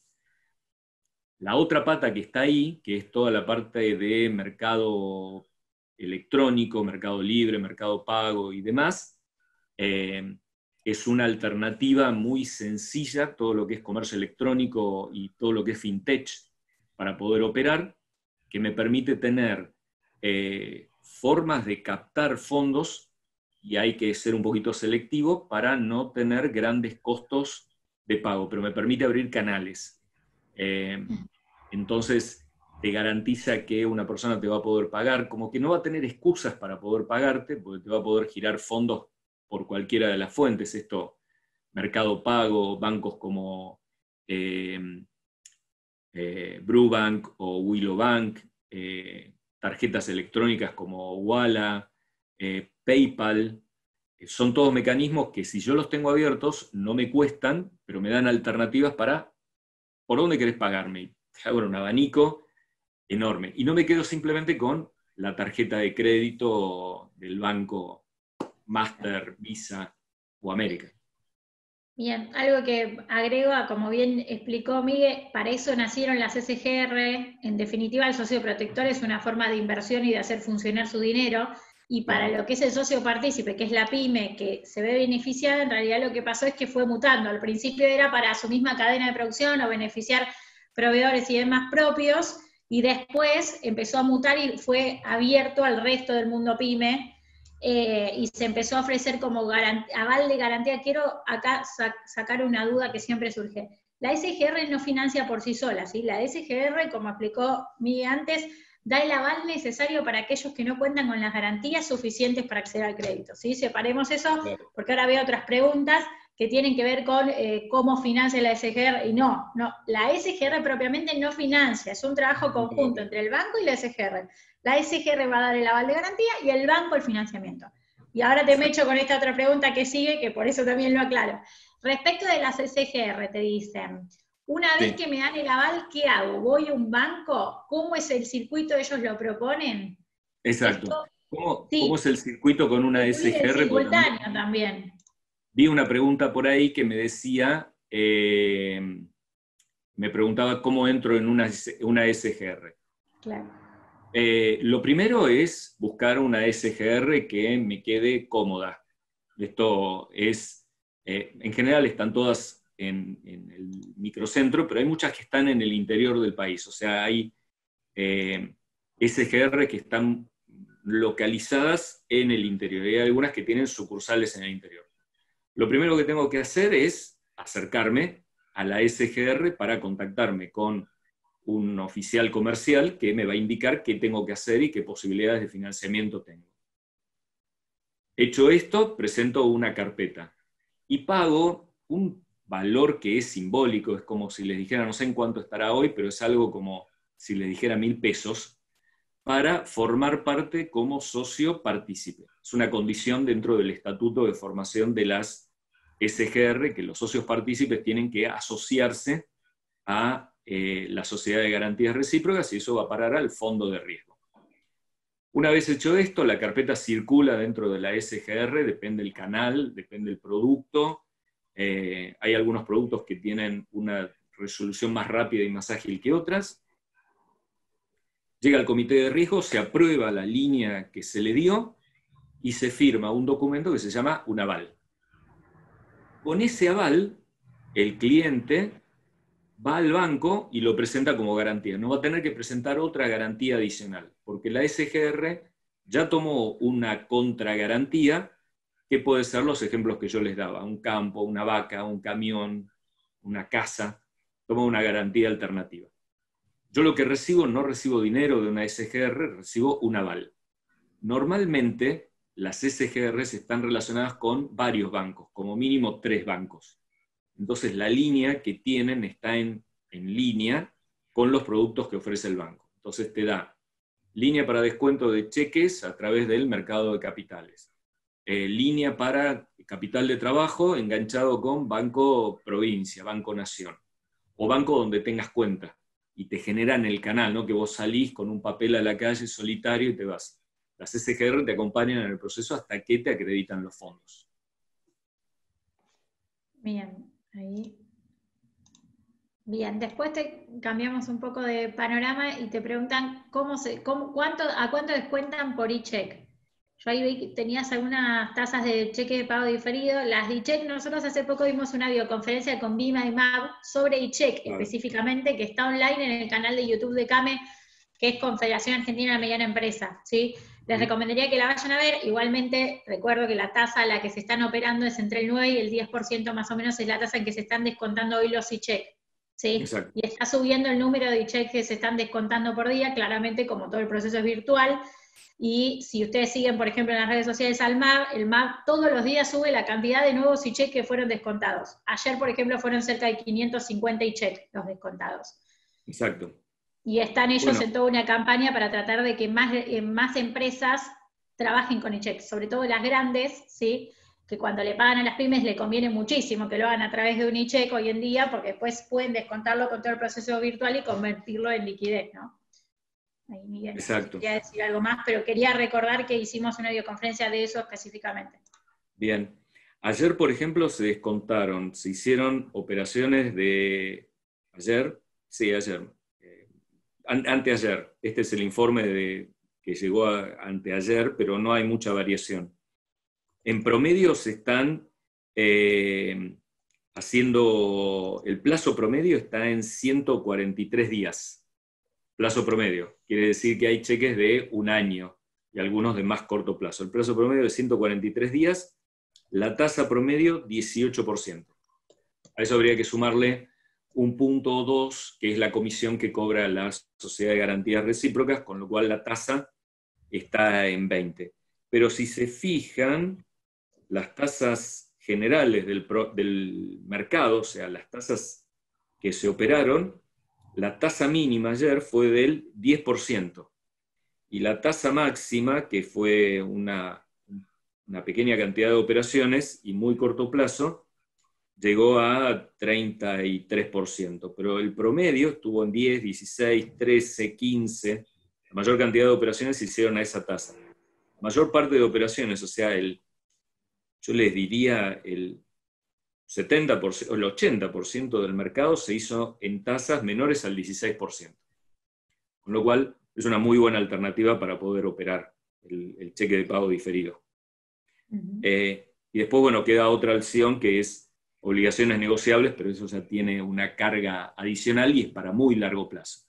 La otra pata que está ahí, que es toda la parte de mercado electrónico, mercado libre, mercado pago y demás, es una alternativa muy sencilla, todo lo que es comercio electrónico y todo lo que es fintech, para poder operar, que me permite tener formas de captar fondos, y hay que ser un poquito selectivo para no tener grandes costos de pago, pero me permite abrir canales. Entonces te garantiza que una persona te va a poder pagar, como que no va a tener excusas para poder pagarte, porque te va a poder girar fondos por cualquiera de las fuentes. Esto, Mercado Pago, bancos como Brubank o Willow Bank, tarjetas electrónicas como Ualá, PayPal, son todos mecanismos que si yo los tengo abiertos no me cuestan, pero me dan alternativas para por dónde querés pagarme. Te hago un abanico enorme. Y no me quedo simplemente con la tarjeta de crédito del banco Master, Visa o América. Bien, algo que agrego, como bien explicó Miguel, para eso nacieron las SGR. En definitiva, el socio protector es una forma de inversión y de hacer funcionar su dinero. Y para lo que es el socio partícipe, que es la pyme, que se ve beneficiada, en realidad lo que pasó es que fue mutando. Al principio era para su misma cadena de producción o beneficiar proveedores y demás propios, y después empezó a mutar y fue abierto al resto del mundo pyme. Y se empezó a ofrecer como aval de garantía. Quiero acá sacar una duda que siempre surge. La SGR no financia por sí sola, ¿sí? La SGR, como explicó Miguel antes, da el aval necesario para aquellos que no cuentan con las garantías suficientes para acceder al crédito, ¿sí? Separemos eso, porque ahora veo otras preguntas que tienen que ver con cómo financia la SGR, y no, la SGR propiamente no financia, es un trabajo conjunto entre el banco y la SGR. La SGR va a dar el aval de garantía y el banco el financiamiento. Y ahora te me echo con esta otra pregunta que sigue, que por eso también lo aclaro. Respecto de las SGR, te dicen, una vez que me dan el aval, ¿qué hago? ¿Voy a un banco? ¿Cómo es el circuito? ¿Ellos lo proponen? Exacto. ¿Cómo es el circuito con una SGR? Simultáneo también. Vi una pregunta por ahí que me decía, me preguntaba cómo entro en una SGR. Claro. Lo primero es buscar una SGR que me quede cómoda. Esto es, en general están todas en el microcentro, pero hay muchas que están en el interior del país. O sea, hay SGR que están localizadas en el interior. Y hay algunas que tienen sucursales en el interior. Lo primero que tengo que hacer es acercarme a la SGR para contactarme con un oficial comercial que me va a indicar qué tengo que hacer y qué posibilidades de financiamiento tengo. Hecho esto, presento una carpeta y pago un valor que es simbólico, es como si les dijera, no sé en cuánto estará hoy, pero es algo como si les dijera 1.000 pesos, para formar parte como socio partícipe. Es una condición dentro del estatuto de formación de las SGR, que los socios partícipes tienen que asociarse a la sociedad de garantías recíprocas, y eso va a parar al fondo de riesgo. Una vez hecho esto, la carpeta circula dentro de la SGR, depende del canal, depende del producto. Hay algunos productos que tienen una resolución más rápida y más ágil que otras. Llega al comité de riesgo, se aprueba la línea que se le dio y se firma un documento que se llama un aval. Con ese aval, el cliente va al banco y lo presenta como garantía. No va a tener que presentar otra garantía adicional, porque la SGR ya tomó una contragarantía, que puede ser los ejemplos que yo les daba: un campo, una vaca, un camión, una casa. Toma una garantía alternativa. Yo lo que recibo, no recibo dinero de una SGR, recibo un aval. Normalmente las SGR están relacionadas con varios bancos, como mínimo 3 bancos. Entonces la línea que tienen está en línea con los productos que ofrece el banco. Entonces te da línea para descuento de cheques a través del mercado de capitales, línea para capital de trabajo enganchado con Banco Provincia, Banco Nación, o banco donde tengas cuenta, y te generan el canal, ¿no? Que vos salís con un papel a la calle solitario y te vas. Las SGR te acompañan en el proceso hasta que te acreditan los fondos. Bien, ahí. Bien, después cambiamos un poco de panorama y te preguntan a cuánto descuentan por e-check. Yo ahí vi que tenías algunas tasas de cheque de pago diferido. Las de e-check, nosotros hace poco dimos una videoconferencia con Bima y MAB sobre e-check específicamente, que está online en el canal de YouTube de CAME, que es Confederación Argentina de Mediana Empresa, ¿sí? Les recomendaría que la vayan a ver. Igualmente, recuerdo que la tasa a la que se están operando es entre el 9 y el 10% más o menos, es la tasa en que se están descontando hoy los e-check, ¿sí? Exacto. Y está subiendo el número de e-check que se están descontando por día, claramente como todo el proceso es virtual. Y si ustedes siguen, por ejemplo, en las redes sociales al MAB, el MAB todos los días sube la cantidad de nuevos e-check que fueron descontados. Ayer, por ejemplo, fueron cerca de 550 e-check los descontados. Exacto. Y están ellos en toda una campaña para tratar de que más empresas trabajen con e-check, sobre todo las grandes, ¿sí? Que cuando le pagan a las pymes le conviene muchísimo que lo hagan a través de un e-check hoy en día, porque después pueden descontarlo con todo el proceso virtual y convertirlo en liquidez, ¿no? Ahí Miguel, Exacto. quería decir algo más, pero quería recordar que hicimos una videoconferencia de eso específicamente. Bien. Ayer, por ejemplo, se hicieron operaciones de... Ayer, sí, ayer. Anteayer. Este es el informe que llegó anteayer, pero no hay mucha variación. En promedio se están haciendo... El plazo promedio está en 143 días. Plazo promedio. Quiere decir que hay cheques de un año y algunos de más corto plazo. El plazo promedio de 143 días. La tasa promedio, 18%. A eso habría que sumarle 1,2, que es la comisión que cobra la Sociedad de Garantías Recíprocas, con lo cual la tasa está en 20. Pero si se fijan, las tasas generales del mercado, o sea, las tasas que se operaron, la tasa mínima ayer fue del 10%. Y la tasa máxima, que fue una pequeña cantidad de operaciones y muy corto plazo, llegó a 33%, pero el promedio estuvo en 10, 16, 13, 15, la mayor cantidad de operaciones se hicieron a esa tasa. La mayor parte de operaciones, o sea, yo les diría el 70% o el 80% del mercado se hizo en tasas menores al 16%, con lo cual es una muy buena alternativa para poder operar el cheque de pago diferido. Y después, bueno, queda otra opción que es obligaciones negociables, pero eso ya tiene una carga adicional y es para muy largo plazo.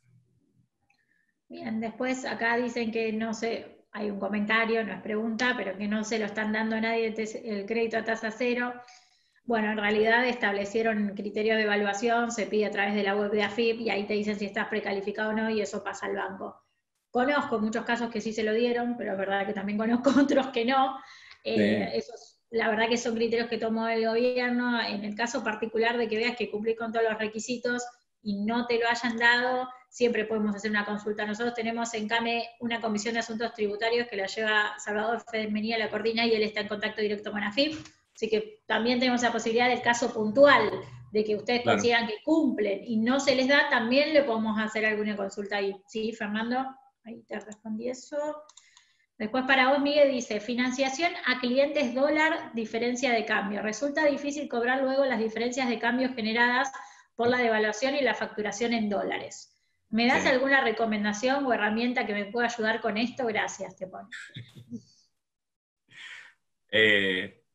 Bien, después acá dicen que no sé, hay un comentario, no es pregunta, pero que no se lo están dando a nadie el crédito a tasa cero. Bueno, en realidad establecieron criterios de evaluación, se pide a través de la web de AFIP y ahí te dicen si estás precalificado o no y eso pasa al banco. Conozco muchos casos que sí se lo dieron, pero es verdad que también conozco otros que no. La verdad que son criterios que tomó el gobierno. En el caso particular de que veas que cumplís con todos los requisitos y no te lo hayan dado, siempre podemos hacer una consulta. Nosotros tenemos en CAME una comisión de asuntos tributarios que la lleva Salvador Femenía, la coordina, y él está en contacto directo con AFIP, así que también tenemos la posibilidad del caso puntual, de que ustedes Claro. consideran que cumplen y no se les da, también le podemos hacer alguna consulta ahí. ¿Sí, Fernando? Ahí te respondí eso. Después para vos, Miguel, dice, financiación a clientes dólar, diferencia de cambio. Resulta difícil cobrar luego las diferencias de cambio generadas por la devaluación y la facturación en dólares. ¿Me das alguna recomendación o herramienta que me pueda ayudar con esto? Gracias, te pone.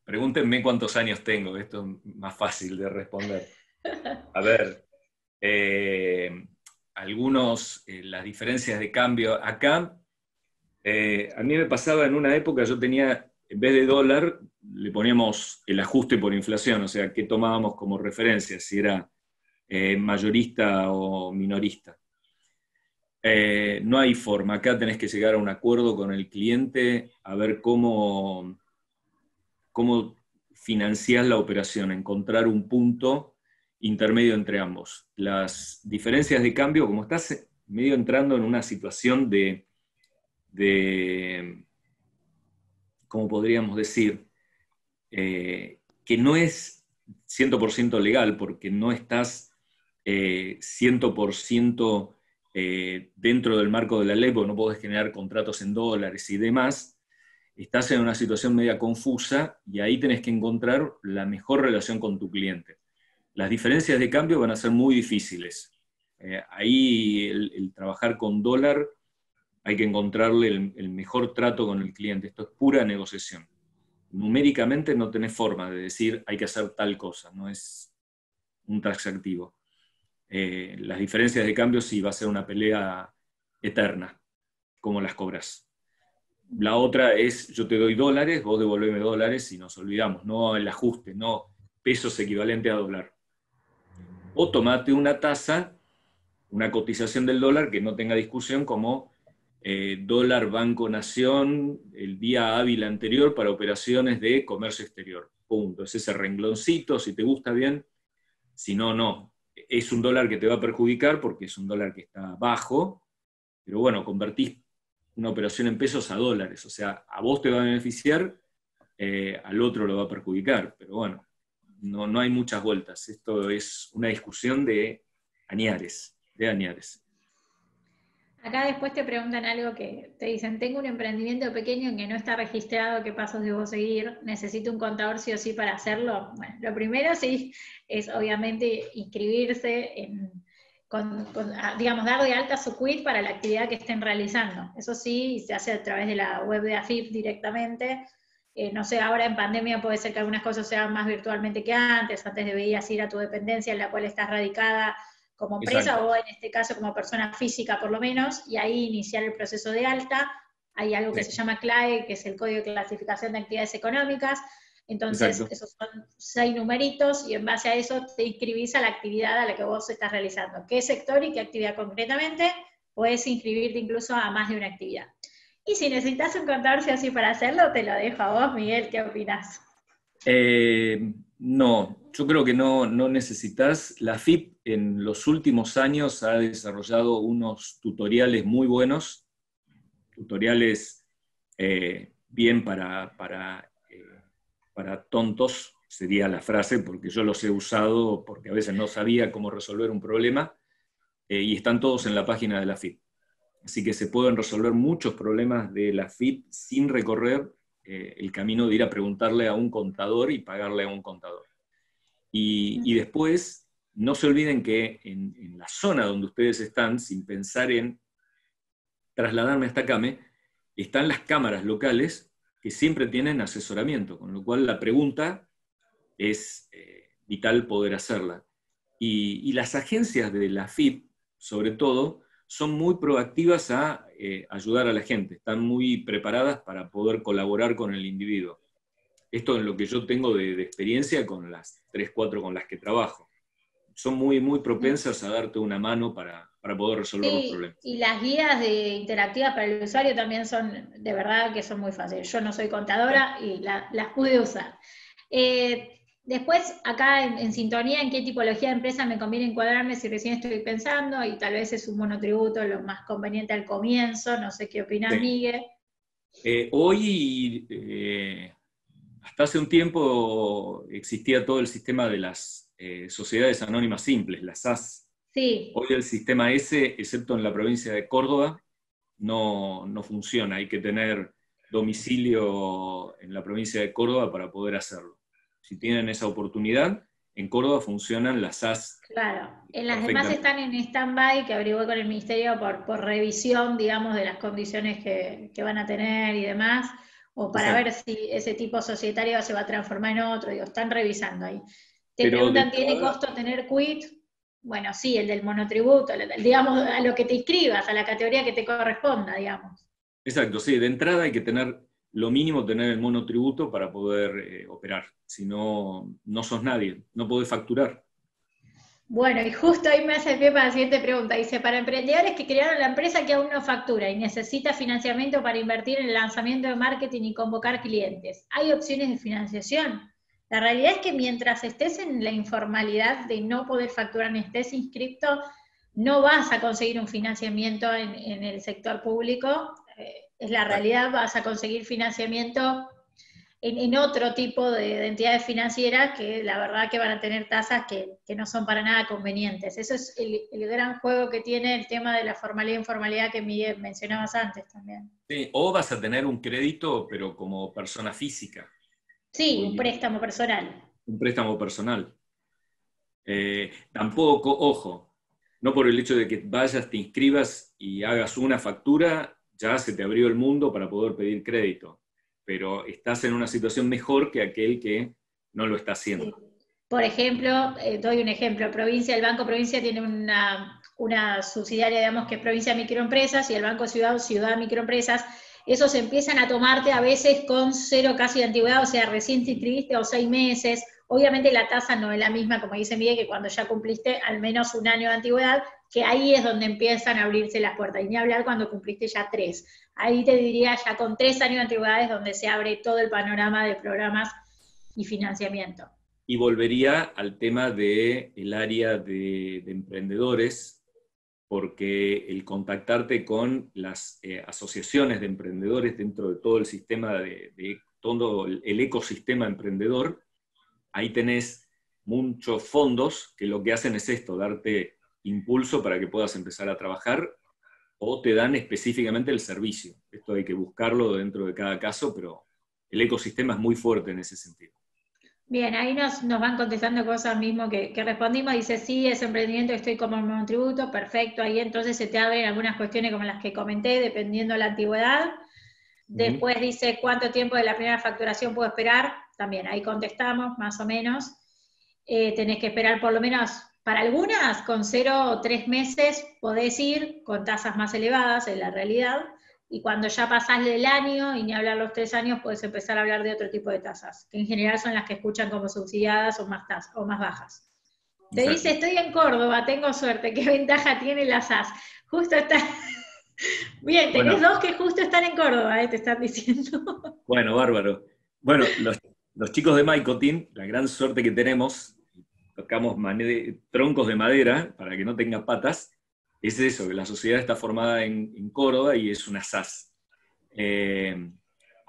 Pregúntenme cuántos años tengo, esto es más fácil de responder. A ver, las diferencias de cambio acá, a mí me pasaba en una época, yo tenía, en vez de dólar, le poníamos el ajuste por inflación, o sea, qué tomábamos como referencia, si era mayorista o minorista. No hay forma, acá tenés que llegar a un acuerdo con el cliente, a ver cómo financiar la operación, encontrar un punto intermedio entre ambos. Las diferencias de cambio, como estás medio entrando en una situación de ¿cómo podríamos decir? Que no es 100% legal, porque no estás 100% dentro del marco de la ley, porque no podés generar contratos en dólares y demás. Estás en una situación media confusa y ahí tenés que encontrar la mejor relación con tu cliente. Las diferencias de cambio van a ser muy difíciles. Ahí el trabajar con dólar hay que encontrarle el mejor trato con el cliente. Esto es pura negociación. Numéricamente no tenés forma de decir hay que hacer tal cosa, no es un taxativo. Las diferencias de cambio sí va a ser una pelea eterna, como las cobras. La otra es, yo te doy dólares, vos devolveme dólares y nos olvidamos, no el ajuste, no pesos equivalente a dólar. O tomate una tasa, una cotización del dólar que no tenga discusión, como dólar Banco Nación el día hábil anterior para operaciones de comercio exterior. Punto. Es ese rengloncito, si te gusta bien, si no, no. Es un dólar que te va a perjudicar porque es un dólar que está bajo, pero bueno, convertís una operación en pesos a dólares, o sea, a vos te va a beneficiar, al otro lo va a perjudicar, pero bueno, no hay muchas vueltas. Esto es una discusión de añares, de añares. Acá después te preguntan algo que te dicen, tengo un emprendimiento pequeño en que no está registrado, ¿qué pasos debo seguir? ¿Necesito un contador sí o sí para hacerlo? Bueno, lo primero sí es obviamente inscribirse digamos, dar de alta su quit para la actividad que estén realizando. Eso sí, se hace a través de la web de AFIP directamente. No sé, ahora en pandemia puede ser que algunas cosas sean más virtualmente que antes debías ir a tu dependencia en la cual estás radicada como empresa. Exacto. O en este caso como persona física por lo menos, y ahí iniciar el proceso de alta. Hay algo que se llama CLAE, que es el Código de Clasificación de Actividades Económicas. Entonces, exacto, esos son 6 numeritos y en base a eso te inscribís a la actividad a la que vos estás realizando. ¿Qué sector y qué actividad concretamente? Puedes inscribirte incluso a más de una actividad. Y si necesitas un contador sí o sí para hacerlo, te lo dejo a vos, Miguel, ¿qué opinás? No, yo creo que no necesitas. La FIP en los últimos años ha desarrollado unos tutoriales muy buenos, tutoriales bien para tontos, sería la frase, porque yo los he usado porque a veces no sabía cómo resolver un problema, y están todos en la página de la FIP. Así que se pueden resolver muchos problemas de la FIP sin recorrer el camino de ir a preguntarle a un contador y pagarle a un contador. Y después, no se olviden que en la zona donde ustedes están, sin pensar en trasladarme hasta CAME, están las cámaras locales que siempre tienen asesoramiento, con lo cual la pregunta es vital poder hacerla. Y las agencias de la FIP, sobre todo, son muy proactivas a ayudar a la gente, están muy preparadas para poder colaborar con el individuo. Esto es lo que yo tengo de experiencia con las 3, 4 con las que trabajo. Son muy propensas a darte una mano para poder resolver los problemas. Y las guías interactivas para el usuario también son, de verdad que son muy fáciles. Yo no soy contadora y las pude usar. Después, acá en sintonía, en qué tipología de empresa me conviene encuadrarme si recién estoy pensando, y tal vez es un monotributo lo más conveniente al comienzo, no sé qué opinas, Sí. Miguel. Hoy, hasta hace un tiempo, existía todo el sistema de las sociedades anónimas simples, las SAS. Sí, Hoy el sistema ese, excepto en la provincia de Córdoba, no funciona. Hay que tener domicilio en la provincia de Córdoba para poder hacerlo. Si tienen esa oportunidad, en Córdoba funcionan las SAS claro. En las demás perfectamente. están en stand-by, que averigué con el Ministerio por revisión, digamos, de las condiciones que van a tener y demás, o para ver Exacto. si ese tipo societario se va a transformar en otro, digo, están revisando ahí. Te Pero de preguntan, ¿tiene entrada, costo tener quit? Bueno, sí, el del monotributo, digamos, a lo que te inscribas, a la categoría que te corresponda, digamos. exacto, sí, de entrada hay que tener lo mínimo, tener el monotributo para poder operar. Si no, no sos nadie, no podés facturar. Bueno, y justo ahí me hace pie para la siguiente pregunta. Dice, para emprendedores que crearon la empresa que aún no factura y necesita financiamiento para invertir en el lanzamiento de marketing y convocar clientes, ¿hay opciones de financiación? La realidad es que mientras estés en la informalidad de no poder facturar ni estés inscripto, no vas a conseguir un financiamiento en el sector público. Es la Exacto. realidad, vas a conseguir financiamiento en otro tipo de entidades financieras que la verdad que van a tener tasas que no son para nada convenientes. Eso es el gran juego que tiene el tema de la formalidad e informalidad que Miguel mencionabas antes también. Sí, o vas a tener un crédito, pero como persona física, Sí, un hoy préstamo personal. un préstamo personal. Tampoco, ojo, no por el hecho de que vayas, te inscribas y hagas una factura, ya se te abrió el mundo para poder pedir crédito, pero estás en una situación mejor que aquel que no lo está Sí. haciendo. Por ejemplo, doy un ejemplo, Provincia, el Banco Provincia tiene una subsidiaria, digamos, que es Provincia de Microempresas, y el Banco Ciudad, Ciudad Microempresas. Esos empiezan a tomarte a veces con cero casi de antigüedad, o sea, recién te inscribiste o 6 meses. Obviamente la tasa no es la misma, como dice Miguel, que cuando ya cumpliste al menos un año de antigüedad, que ahí es donde empiezan a abrirse las puertas. Y ni hablar cuando cumpliste ya 3. Ahí te diría ya con 3 años de antigüedad es donde se abre todo el panorama de programas y financiamiento. Y volvería al tema del área de emprendedores, porque el contactarte con las asociaciones de emprendedores dentro de todo el sistema de todo el ecosistema emprendedor, ahí tenés muchos fondos que lo que hacen es esto, darte impulso para que puedas empezar a trabajar o te dan específicamente el servicio. Esto hay que buscarlo dentro de cada caso, pero el ecosistema es muy fuerte en ese sentido. Bien, ahí nos van contestando cosas mismo que respondimos. Dice, sí, es emprendimiento, estoy como en monotributo, perfecto. Ahí entonces se te abren algunas cuestiones como las que comenté, dependiendo de la antigüedad. Ujú. Después dice, ¿cuánto tiempo de la primera facturación puedo esperar? También ahí contestamos, más o menos. Tenés que esperar por lo menos, para algunas, con 0 o 3 meses podés ir con tasas más elevadas en la realidad, y cuando ya pasás del año, y ni hablar los 3 años, podés empezar a hablar de otro tipo de tasas, que en general son las que escuchan como subsidiadas o más bajas. Te dice, Exacto. estoy en Córdoba, tengo suerte, ¿qué ventaja tiene la SAS? Justo está, bien, tenés Bueno, dos que justo están en Córdoba, te están diciendo. bueno, bárbaro. Bueno, los chicos de Maicotin, la gran suerte que tenemos, tocamos troncos de madera para que no tenga patas, es eso, que la sociedad está formada en Córdoba y es una SAS. Eh,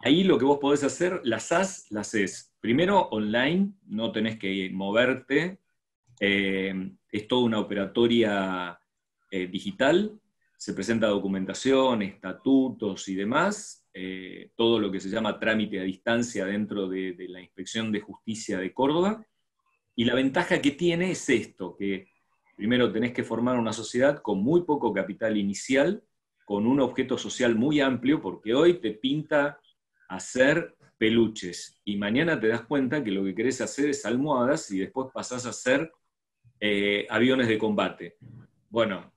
Ahí lo que vos podés hacer, las SAS las haces primero online, no tenés que moverte, es toda una operatoria digital, se presenta documentación, estatutos y demás, todo lo que se llama trámite a distancia dentro de la Inspección de Justicia de Córdoba. Y la ventaja que tiene es esto, que primero tenés que formar una sociedad con muy poco capital inicial, con un objeto social muy amplio, porque hoy te pinta hacer peluches y mañana te das cuenta que lo que querés hacer es almohadas y después pasás a hacer aviones de combate. Bueno,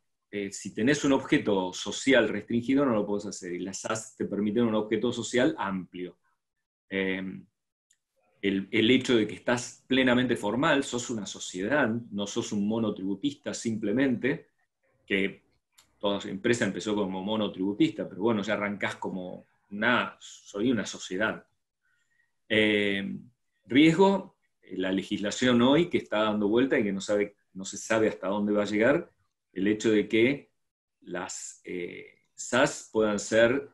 si tenés un objeto social restringido no lo podés hacer y las SAS te permiten un objeto social amplio. Eh, el hecho de que estás plenamente formal, sos una sociedad, no sos un monotributista simplemente, que toda empresa empezó como monotributista, pero bueno, ya arrancás como soy una sociedad. Eh, Riesgo, la legislación hoy que está dando vuelta y que no se sabe hasta dónde va a llegar, el hecho de que las SAS puedan ser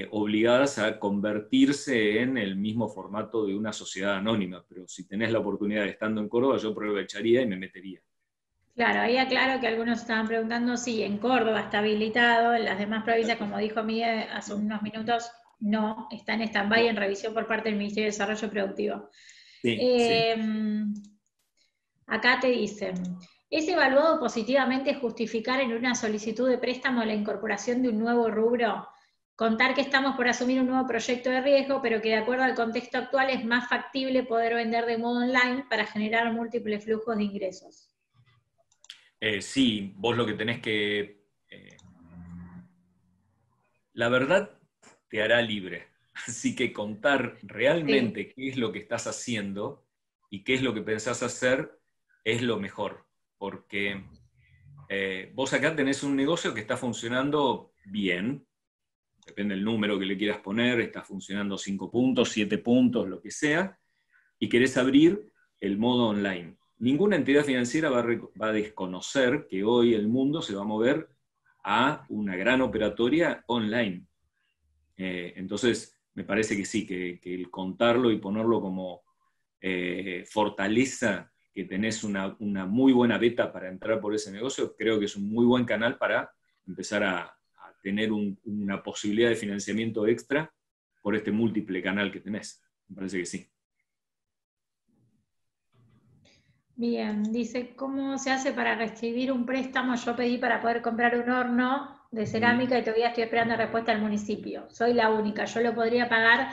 obligadas a convertirse en el mismo formato de una sociedad anónima. Pero si tenés la oportunidad de estando en Córdoba, yo aprovecharía y me metería. Claro, ahí aclaro que algunos estaban preguntando si en Córdoba está habilitado, en las demás provincias, como dijo Miguel hace unos minutos, no, está en stand-by en revisión por parte del Ministerio de Desarrollo Productivo. Sí. Acá te dicen, ¿es evaluado positivamente justificar en una solicitud de préstamo la incorporación de un nuevo rubro? Contar que estamos por asumir un nuevo proyecto de riesgo, pero que de acuerdo al contexto actual es más factible poder vender de modo online para generar múltiples flujos de ingresos. Sí, vos lo que tenés que... la verdad te hará libre. Así que contar realmente qué es lo que estás haciendo y qué es lo que pensás hacer es lo mejor. Porque vos acá tenés un negocio que está funcionando bien, depende del número que le quieras poner, está funcionando 5 puntos, 7 puntos, lo que sea, y querés abrir el modo online. Ninguna entidad financiera va a desconocer que hoy el mundo se va a mover a una gran operatoria online. Entonces, me parece que sí, que el contarlo y ponerlo como fortaleza, que tenés una muy buena beta para entrar por ese negocio, creo que es un muy buen canal para empezar a tener una posibilidad de financiamiento extra por este múltiple canal que tenés. Me parece que sí. Bien, dice, ¿cómo se hace para recibir un préstamo? Yo pedí para poder comprar un horno de cerámica y todavía estoy esperando respuesta del municipio. Soy la única, yo lo podría pagar,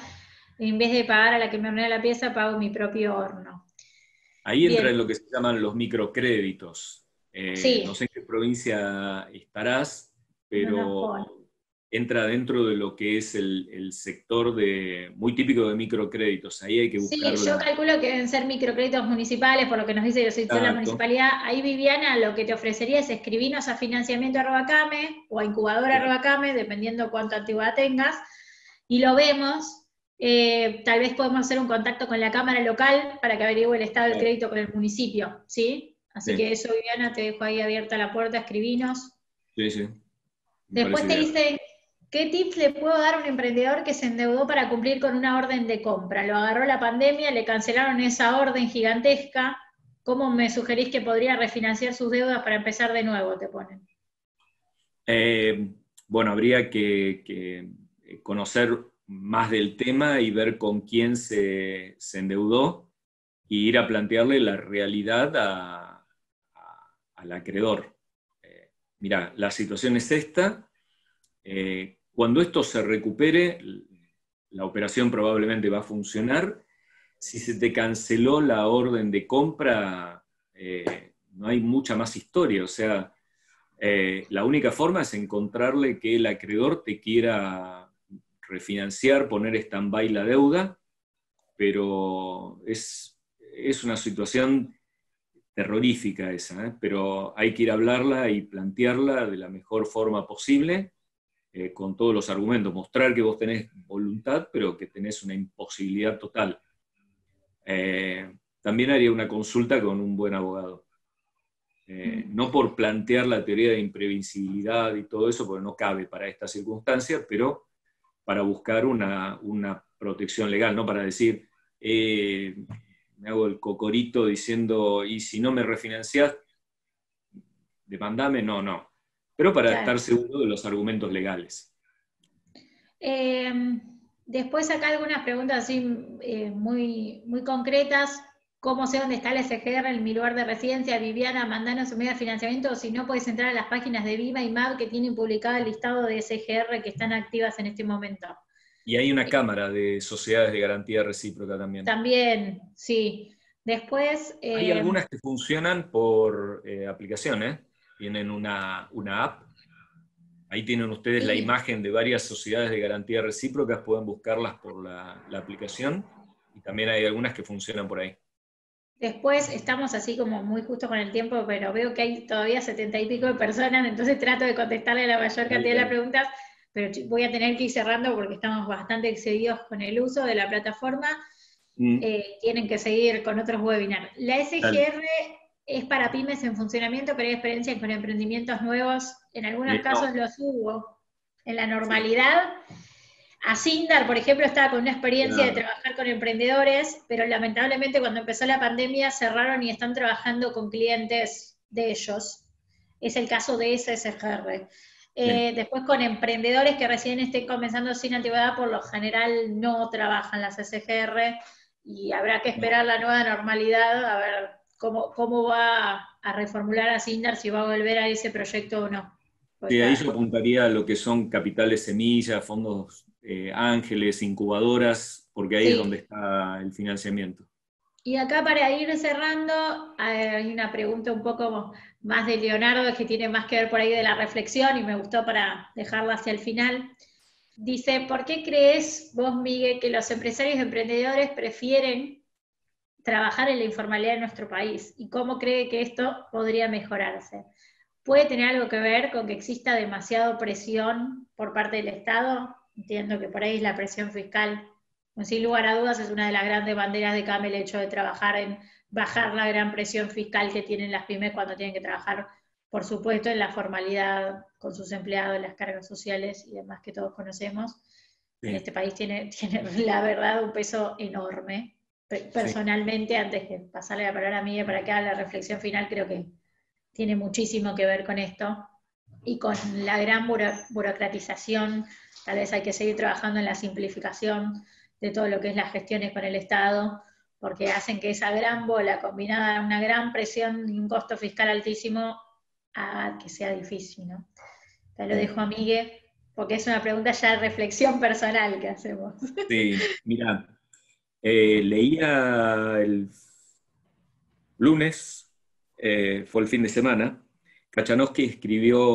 en vez de pagar a la que me hornea la pieza, pago mi propio horno. Ahí entra Bien. en lo que se llaman los microcréditos. Sí. No sé en qué provincia estarás, No nos pero pone. entra dentro de lo que es el sector muy típico de microcréditos. Ahí hay que Sí, yo buscarla. calculo que deben ser microcréditos municipales, por lo que nos dice la Exacto. municipalidad. Ahí, Viviana, lo que te ofrecería es escribirnos a financiamiento@came o a incubadora@came, dependiendo cuánta antigüedad tengas, y lo vemos. Tal vez podemos hacer un contacto con la Cámara local para que averigüe el estado del Claro. crédito con el municipio, ¿sí? Así Sí, que eso, Viviana, te dejo ahí abierta la puerta, escribinos. sí, sí, me Después parece te ideal. dice, ¿qué tips le puedo dar a un emprendedor que se endeudó para cumplir con una orden de compra? Lo agarró la pandemia, le cancelaron esa orden gigantesca. ¿Cómo me sugerís que podría refinanciar sus deudas para empezar de nuevo? Te ponen. Bueno, habría que conocer más del tema y ver con quién se endeudó y ir a plantearle la realidad al acreedor. Mira, la situación es esta. Cuando esto se recupere, la operación probablemente va a funcionar. Si se te canceló la orden de compra, no hay mucha más historia. O sea, la única forma es encontrarle que el acreedor te quiera refinanciar, poner stand-by la deuda, pero es una situación terrorífica esa, ¿eh? Pero hay que ir a hablarla y plantearla de la mejor forma posible, con todos los argumentos, mostrar que vos tenés voluntad, pero que tenés una imposibilidad total. También haría una consulta con un buen abogado. No por plantear la teoría de imprevisibilidad y todo eso, porque no cabe para esta circunstancia, pero para buscar una protección legal, no para decir, me hago el cocorito diciendo, y si no me refinanciás, demandame, no. Pero para Claro. estar seguro de los argumentos legales. Después acá algunas preguntas así muy, muy concretas. ¿Cómo sé dónde está el SGR en mi lugar de residencia? Viviana, mandanos un medio de financiamiento, o si no puedes entrar a las páginas de Viva y MAB que tienen publicado el listado de SGR que están activas en este momento. Y hay una cámara de sociedades de garantía recíproca también. También, sí. Después... Hay algunas que funcionan por aplicación, ¿eh? Tienen una app. Ahí tienen ustedes la sí. imagen de varias sociedades de garantía recíprocas, pueden buscarlas por la aplicación, y también hay algunas que funcionan por ahí. Después estamos así como muy justo con el tiempo, pero veo que hay todavía 70 y pico de personas, entonces trato de contestarle a la mayor Dale, cantidad de las dale. preguntas, pero voy a tener que ir cerrando porque estamos bastante excedidos con el uso de la plataforma. Mm, tienen que seguir con otros webinars. La dale. SGR es para pymes en funcionamiento, pero hay experiencia con emprendimientos nuevos. En algunos casos No, los hubo. En la sí, normalidad, Asindar, por ejemplo, estaba con una experiencia de claro, trabajar con emprendedores, pero lamentablemente cuando empezó la pandemia cerraron y están trabajando con clientes de ellos. Es el caso de SSGR. sí, Después con emprendedores que recién estén comenzando sin antigüedad, por lo general no trabajan las SGR y habrá que no. esperar la nueva normalidad a ver cómo va a reformular Asindar, si va a volver a ese proyecto o no. Pues Sí, ahí yo está. apuntaría a lo que son capitales semilla, fondos ángeles, incubadoras, porque ahí es donde Sí, está el financiamiento. y acá para ir cerrando, hay una pregunta un poco más de Leonardo que tiene más que ver por ahí de la reflexión y me gustó para dejarla hacia el final. Dice, ¿por qué crees vos, Miguel, que los empresarios y emprendedores prefieren trabajar en la informalidad en nuestro país? ¿Y cómo cree que esto podría mejorarse? ¿Puede tener algo que ver con que exista demasiada presión por parte del Estado? Entiendo que por ahí es la presión fiscal. Sin lugar a dudas es una de las grandes banderas de CAME el hecho de trabajar en bajar la gran presión fiscal que tienen las pymes cuando tienen que trabajar, por supuesto, en la formalidad con sus empleados, las cargas sociales y demás que todos conocemos. En Sí, este país tiene la verdad un peso enorme. sí, Personalmente, antes de pasarle la palabra a Miguel para que haga la reflexión final, creo que tiene muchísimo que ver con esto y con la gran burocratización. Tal vez hay que seguir trabajando en la simplificación de todo lo que es las gestiones con el Estado, porque hacen que esa gran bola combinada a una gran presión y un costo fiscal altísimo haga que sea difícil, ¿no? Te lo sí. dejo a Miguel, porque es una pregunta ya de reflexión personal que hacemos. Sí, mira, leía el lunes, fue el fin de semana, Kachanowski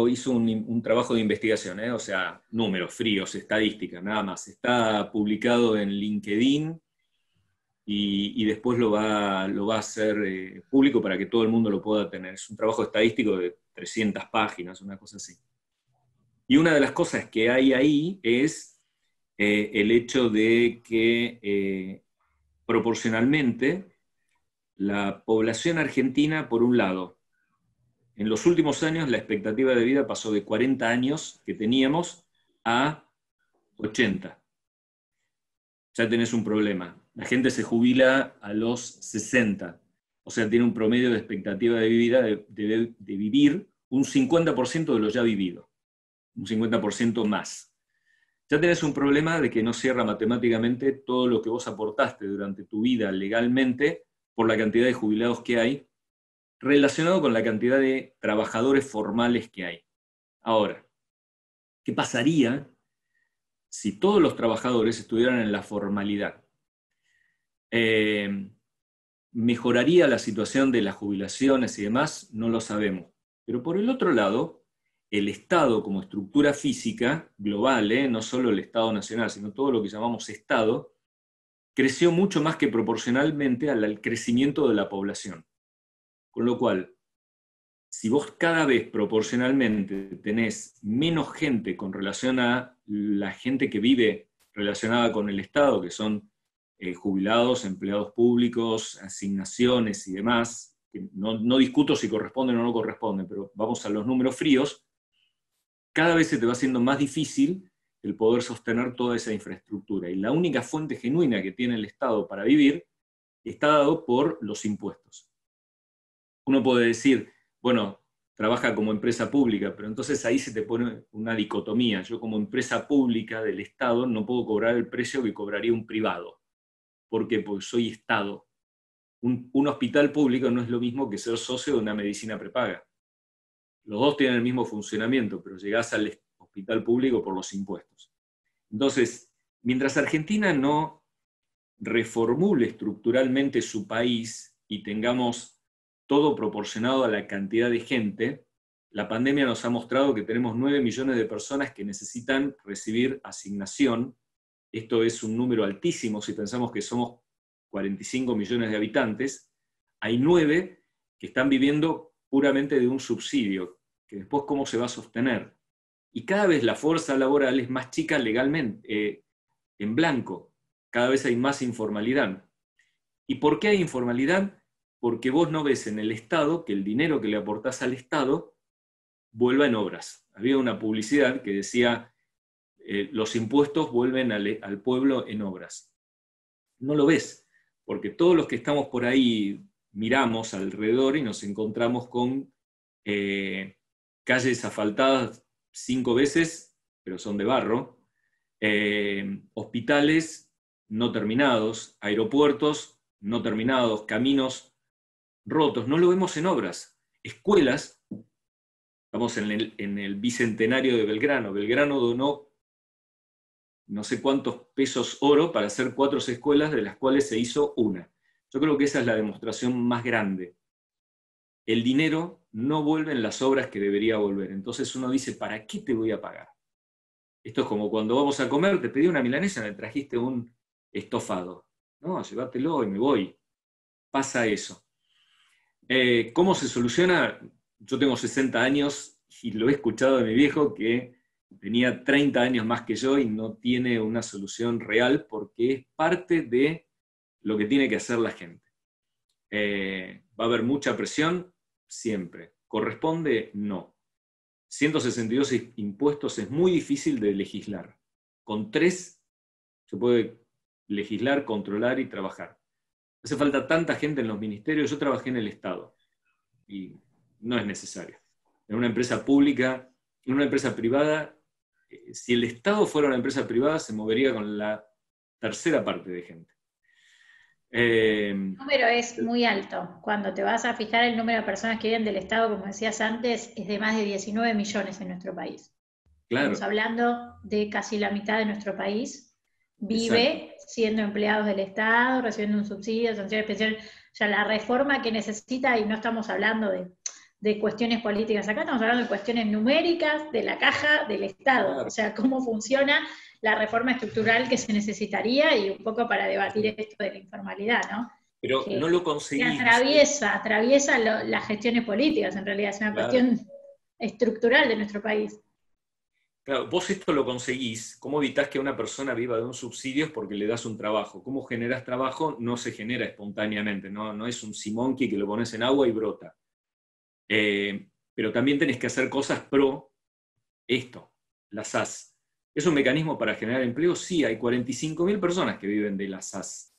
hizo un trabajo de investigación, o sea, números fríos, estadística, nada más. Está publicado en LinkedIn y después lo va a hacer público para que todo el mundo lo pueda tener. Es un trabajo estadístico de 300 páginas, una cosa así. Y una de las cosas que hay ahí es el hecho de que proporcionalmente la población argentina, por un lado, en los últimos años la expectativa de vida pasó de 40 años que teníamos a 80. Ya tenés un problema. La gente se jubila a los 60. O sea, tiene un promedio de expectativa de vida de vivir un 50% de lo ya vivido, un 50% más. Ya tenés un problema de que no cierra matemáticamente todo lo que vos aportaste durante tu vida legalmente por la cantidad de jubilados que hay, relacionado con la cantidad de trabajadores formales que hay. Ahora, ¿qué pasaría si todos los trabajadores estuvieran en la formalidad? Eh, ¿Mejoraría la situación de las jubilaciones y demás? No lo sabemos. Pero por el otro lado, el Estado como estructura física global, no solo el Estado nacional, sino todo lo que llamamos Estado, creció mucho más que proporcionalmente al crecimiento de la población. Con lo cual, si vos cada vez proporcionalmente tenés menos gente con relación a la gente que vive relacionada con el Estado, que son jubilados, empleados públicos, asignaciones y demás, que no discuto si corresponden o no corresponden, pero vamos a los números fríos, cada vez se te va haciendo más difícil el poder sostener toda esa infraestructura. Y la única fuente genuina que tiene el Estado para vivir está dado por los impuestos. Uno puede decir, bueno, trabaja como empresa pública, pero entonces ahí se te pone una dicotomía. Yo como empresa pública del Estado no puedo cobrar el precio que cobraría un privado. ¿Por qué? Porque soy Estado. Un hospital público no es lo mismo que ser socio de una medicina prepaga. Los dos tienen el mismo funcionamiento, pero llegás al hospital público por los impuestos. Entonces, mientras Argentina no reformule estructuralmente su país y tengamos todo proporcionado a la cantidad de gente, la pandemia nos ha mostrado que tenemos 9 millones de personas que necesitan recibir asignación. Esto es un número altísimo si pensamos que somos 45 millones de habitantes. Hay 9 que están viviendo puramente de un subsidio, que después cómo se va a sostener. Y cada vez la fuerza laboral es más chica legalmente, en blanco. Cada vez hay más informalidad. ¿Y por qué hay informalidad? Porque vos no ves en el Estado que el dinero que le aportás al Estado vuelva en obras. Había una publicidad que decía, los impuestos vuelven al pueblo en obras. No lo ves, porque todos los que estamos por ahí miramos alrededor y nos encontramos con calles asfaltadas 5 veces, pero son de barro, hospitales no terminados, aeropuertos no terminados, caminos rotos, no lo vemos en obras. Escuelas, estamos en el bicentenario de Belgrano. Belgrano donó no sé cuántos pesos oro para hacer 4 escuelas, de las cuales se hizo una. Yo creo que esa es la demostración más grande. El dinero no vuelve en las obras que debería volver. Entonces uno dice, ¿para qué te voy a pagar? Esto es como cuando vamos a comer, te pedí una milanesa, me trajiste un estofado. No, llévatelo y me voy. Pasa eso. ¿Cómo se soluciona? Yo tengo 60 años y lo he escuchado de mi viejo que tenía 30 años más que yo y no tiene una solución real porque es parte de lo que tiene que hacer la gente. ¿Va a haber mucha presión? Siempre. ¿Corresponde? No. 162 impuestos es muy difícil de legislar. Con 3 se puede legislar, controlar y trabajar. Hace falta tanta gente en los ministerios. Yo trabajé en el Estado y no es necesario. En una empresa pública, en una empresa privada, si el Estado fuera una empresa privada, se movería con la tercera parte de gente. El número es muy alto. Cuando te vas a fijar el número de personas que viven del Estado, como decías antes, es de más de 19 millones en nuestro país. Claro. Estamos hablando de casi la mitad de nuestro país vive Exacto. siendo empleados del Estado, recibiendo un subsidio, atención especial. Ya la reforma que necesita, y no estamos hablando de cuestiones políticas acá, estamos hablando de cuestiones numéricas de la caja del Estado, Claro. o sea, cómo funciona la reforma estructural que se necesitaría y un poco para debatir esto de la informalidad, ¿no? Pero Que, no lo que conseguís. atraviesa las gestiones políticas, en realidad, es una Claro. cuestión estructural de nuestro país. Claro, vos esto lo conseguís. ¿Cómo evitás que una persona viva de un subsidio? Es porque le das un trabajo. ¿Cómo generás trabajo? No se genera espontáneamente, no es un simonqui que lo pones en agua y brota. Pero también tenés que hacer cosas pro esto, las SAS. ¿Es un mecanismo para generar empleo? Sí, hay 45.000 personas que viven de las SAS.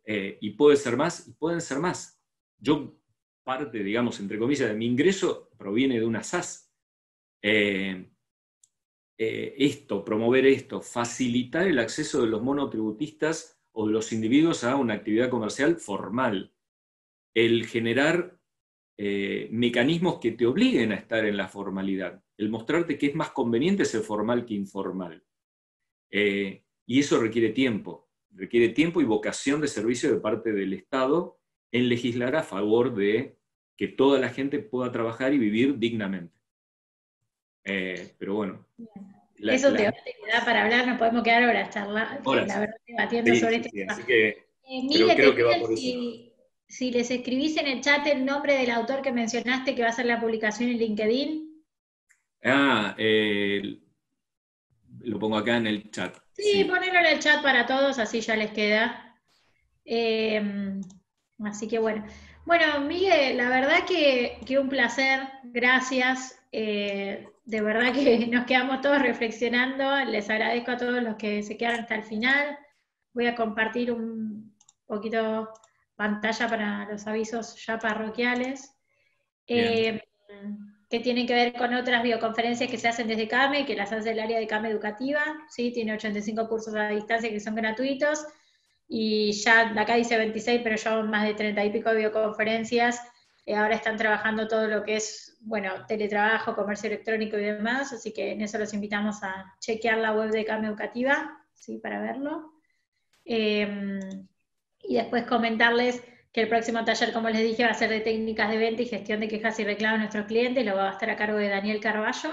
Y puede ser más, y pueden ser más. Yo, parte, digamos, entre comillas, de mi ingreso proviene de una SAS. Promover esto, facilitar el acceso de los monotributistas o de los individuos a una actividad comercial formal. El generar mecanismos que te obliguen a estar en la formalidad. El mostrarte que es más conveniente ser formal que informal. Y eso requiere tiempo y vocación de servicio de parte del Estado en legislar a favor de que toda la gente pueda trabajar y vivir dignamente. Pero bueno. Eso te da para hablar, nos podemos quedar horas charlando, Horas. la verdad, debatiendo Sí, sobre sí, este sí, tema. así que Miguel, te creo que va pido por eso. si les escribís en el chat el nombre del autor que mencionaste que va a hacer la publicación en LinkedIn. Lo pongo acá en el chat. Sí, Sí. ponelo en el chat para todos, así ya les queda. Así que bueno. Bueno, Miguel, la verdad que un placer, gracias. De verdad que nos quedamos todos reflexionando. Les agradezco a todos los que se quedaron hasta el final. Voy a compartir un poquito pantalla para los avisos ya parroquiales. Bien. Que tienen que ver con otras videoconferencias que se hacen desde CAME, que las hace el área de CAME Educativa, ¿sí? Tiene 85 cursos a distancia que son gratuitos, y ya acá dice 26, pero ya más de 30 y pico de videoconferencias. Ahora están trabajando todo lo que es, bueno, teletrabajo, comercio electrónico y demás, así que en eso los invitamos a chequear la web de CAME Educativa, ¿sí? Para verlo. Y después comentarles que el próximo taller, como les dije, va a ser de técnicas de venta y gestión de quejas y reclamos de nuestros clientes, lo va a estar a cargo de Daniel Carballo,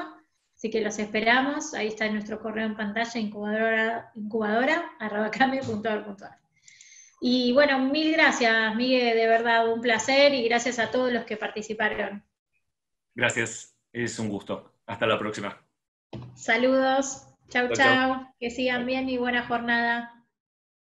así que los esperamos, ahí está nuestro correo en pantalla, incubadora@came.org.ar. Y bueno, mil gracias, Miguel, de verdad, un placer, y gracias a todos los que participaron. Gracias, es un gusto. Hasta la próxima. Saludos, chau, Chao, chao. chau, que sigan bien y buena jornada.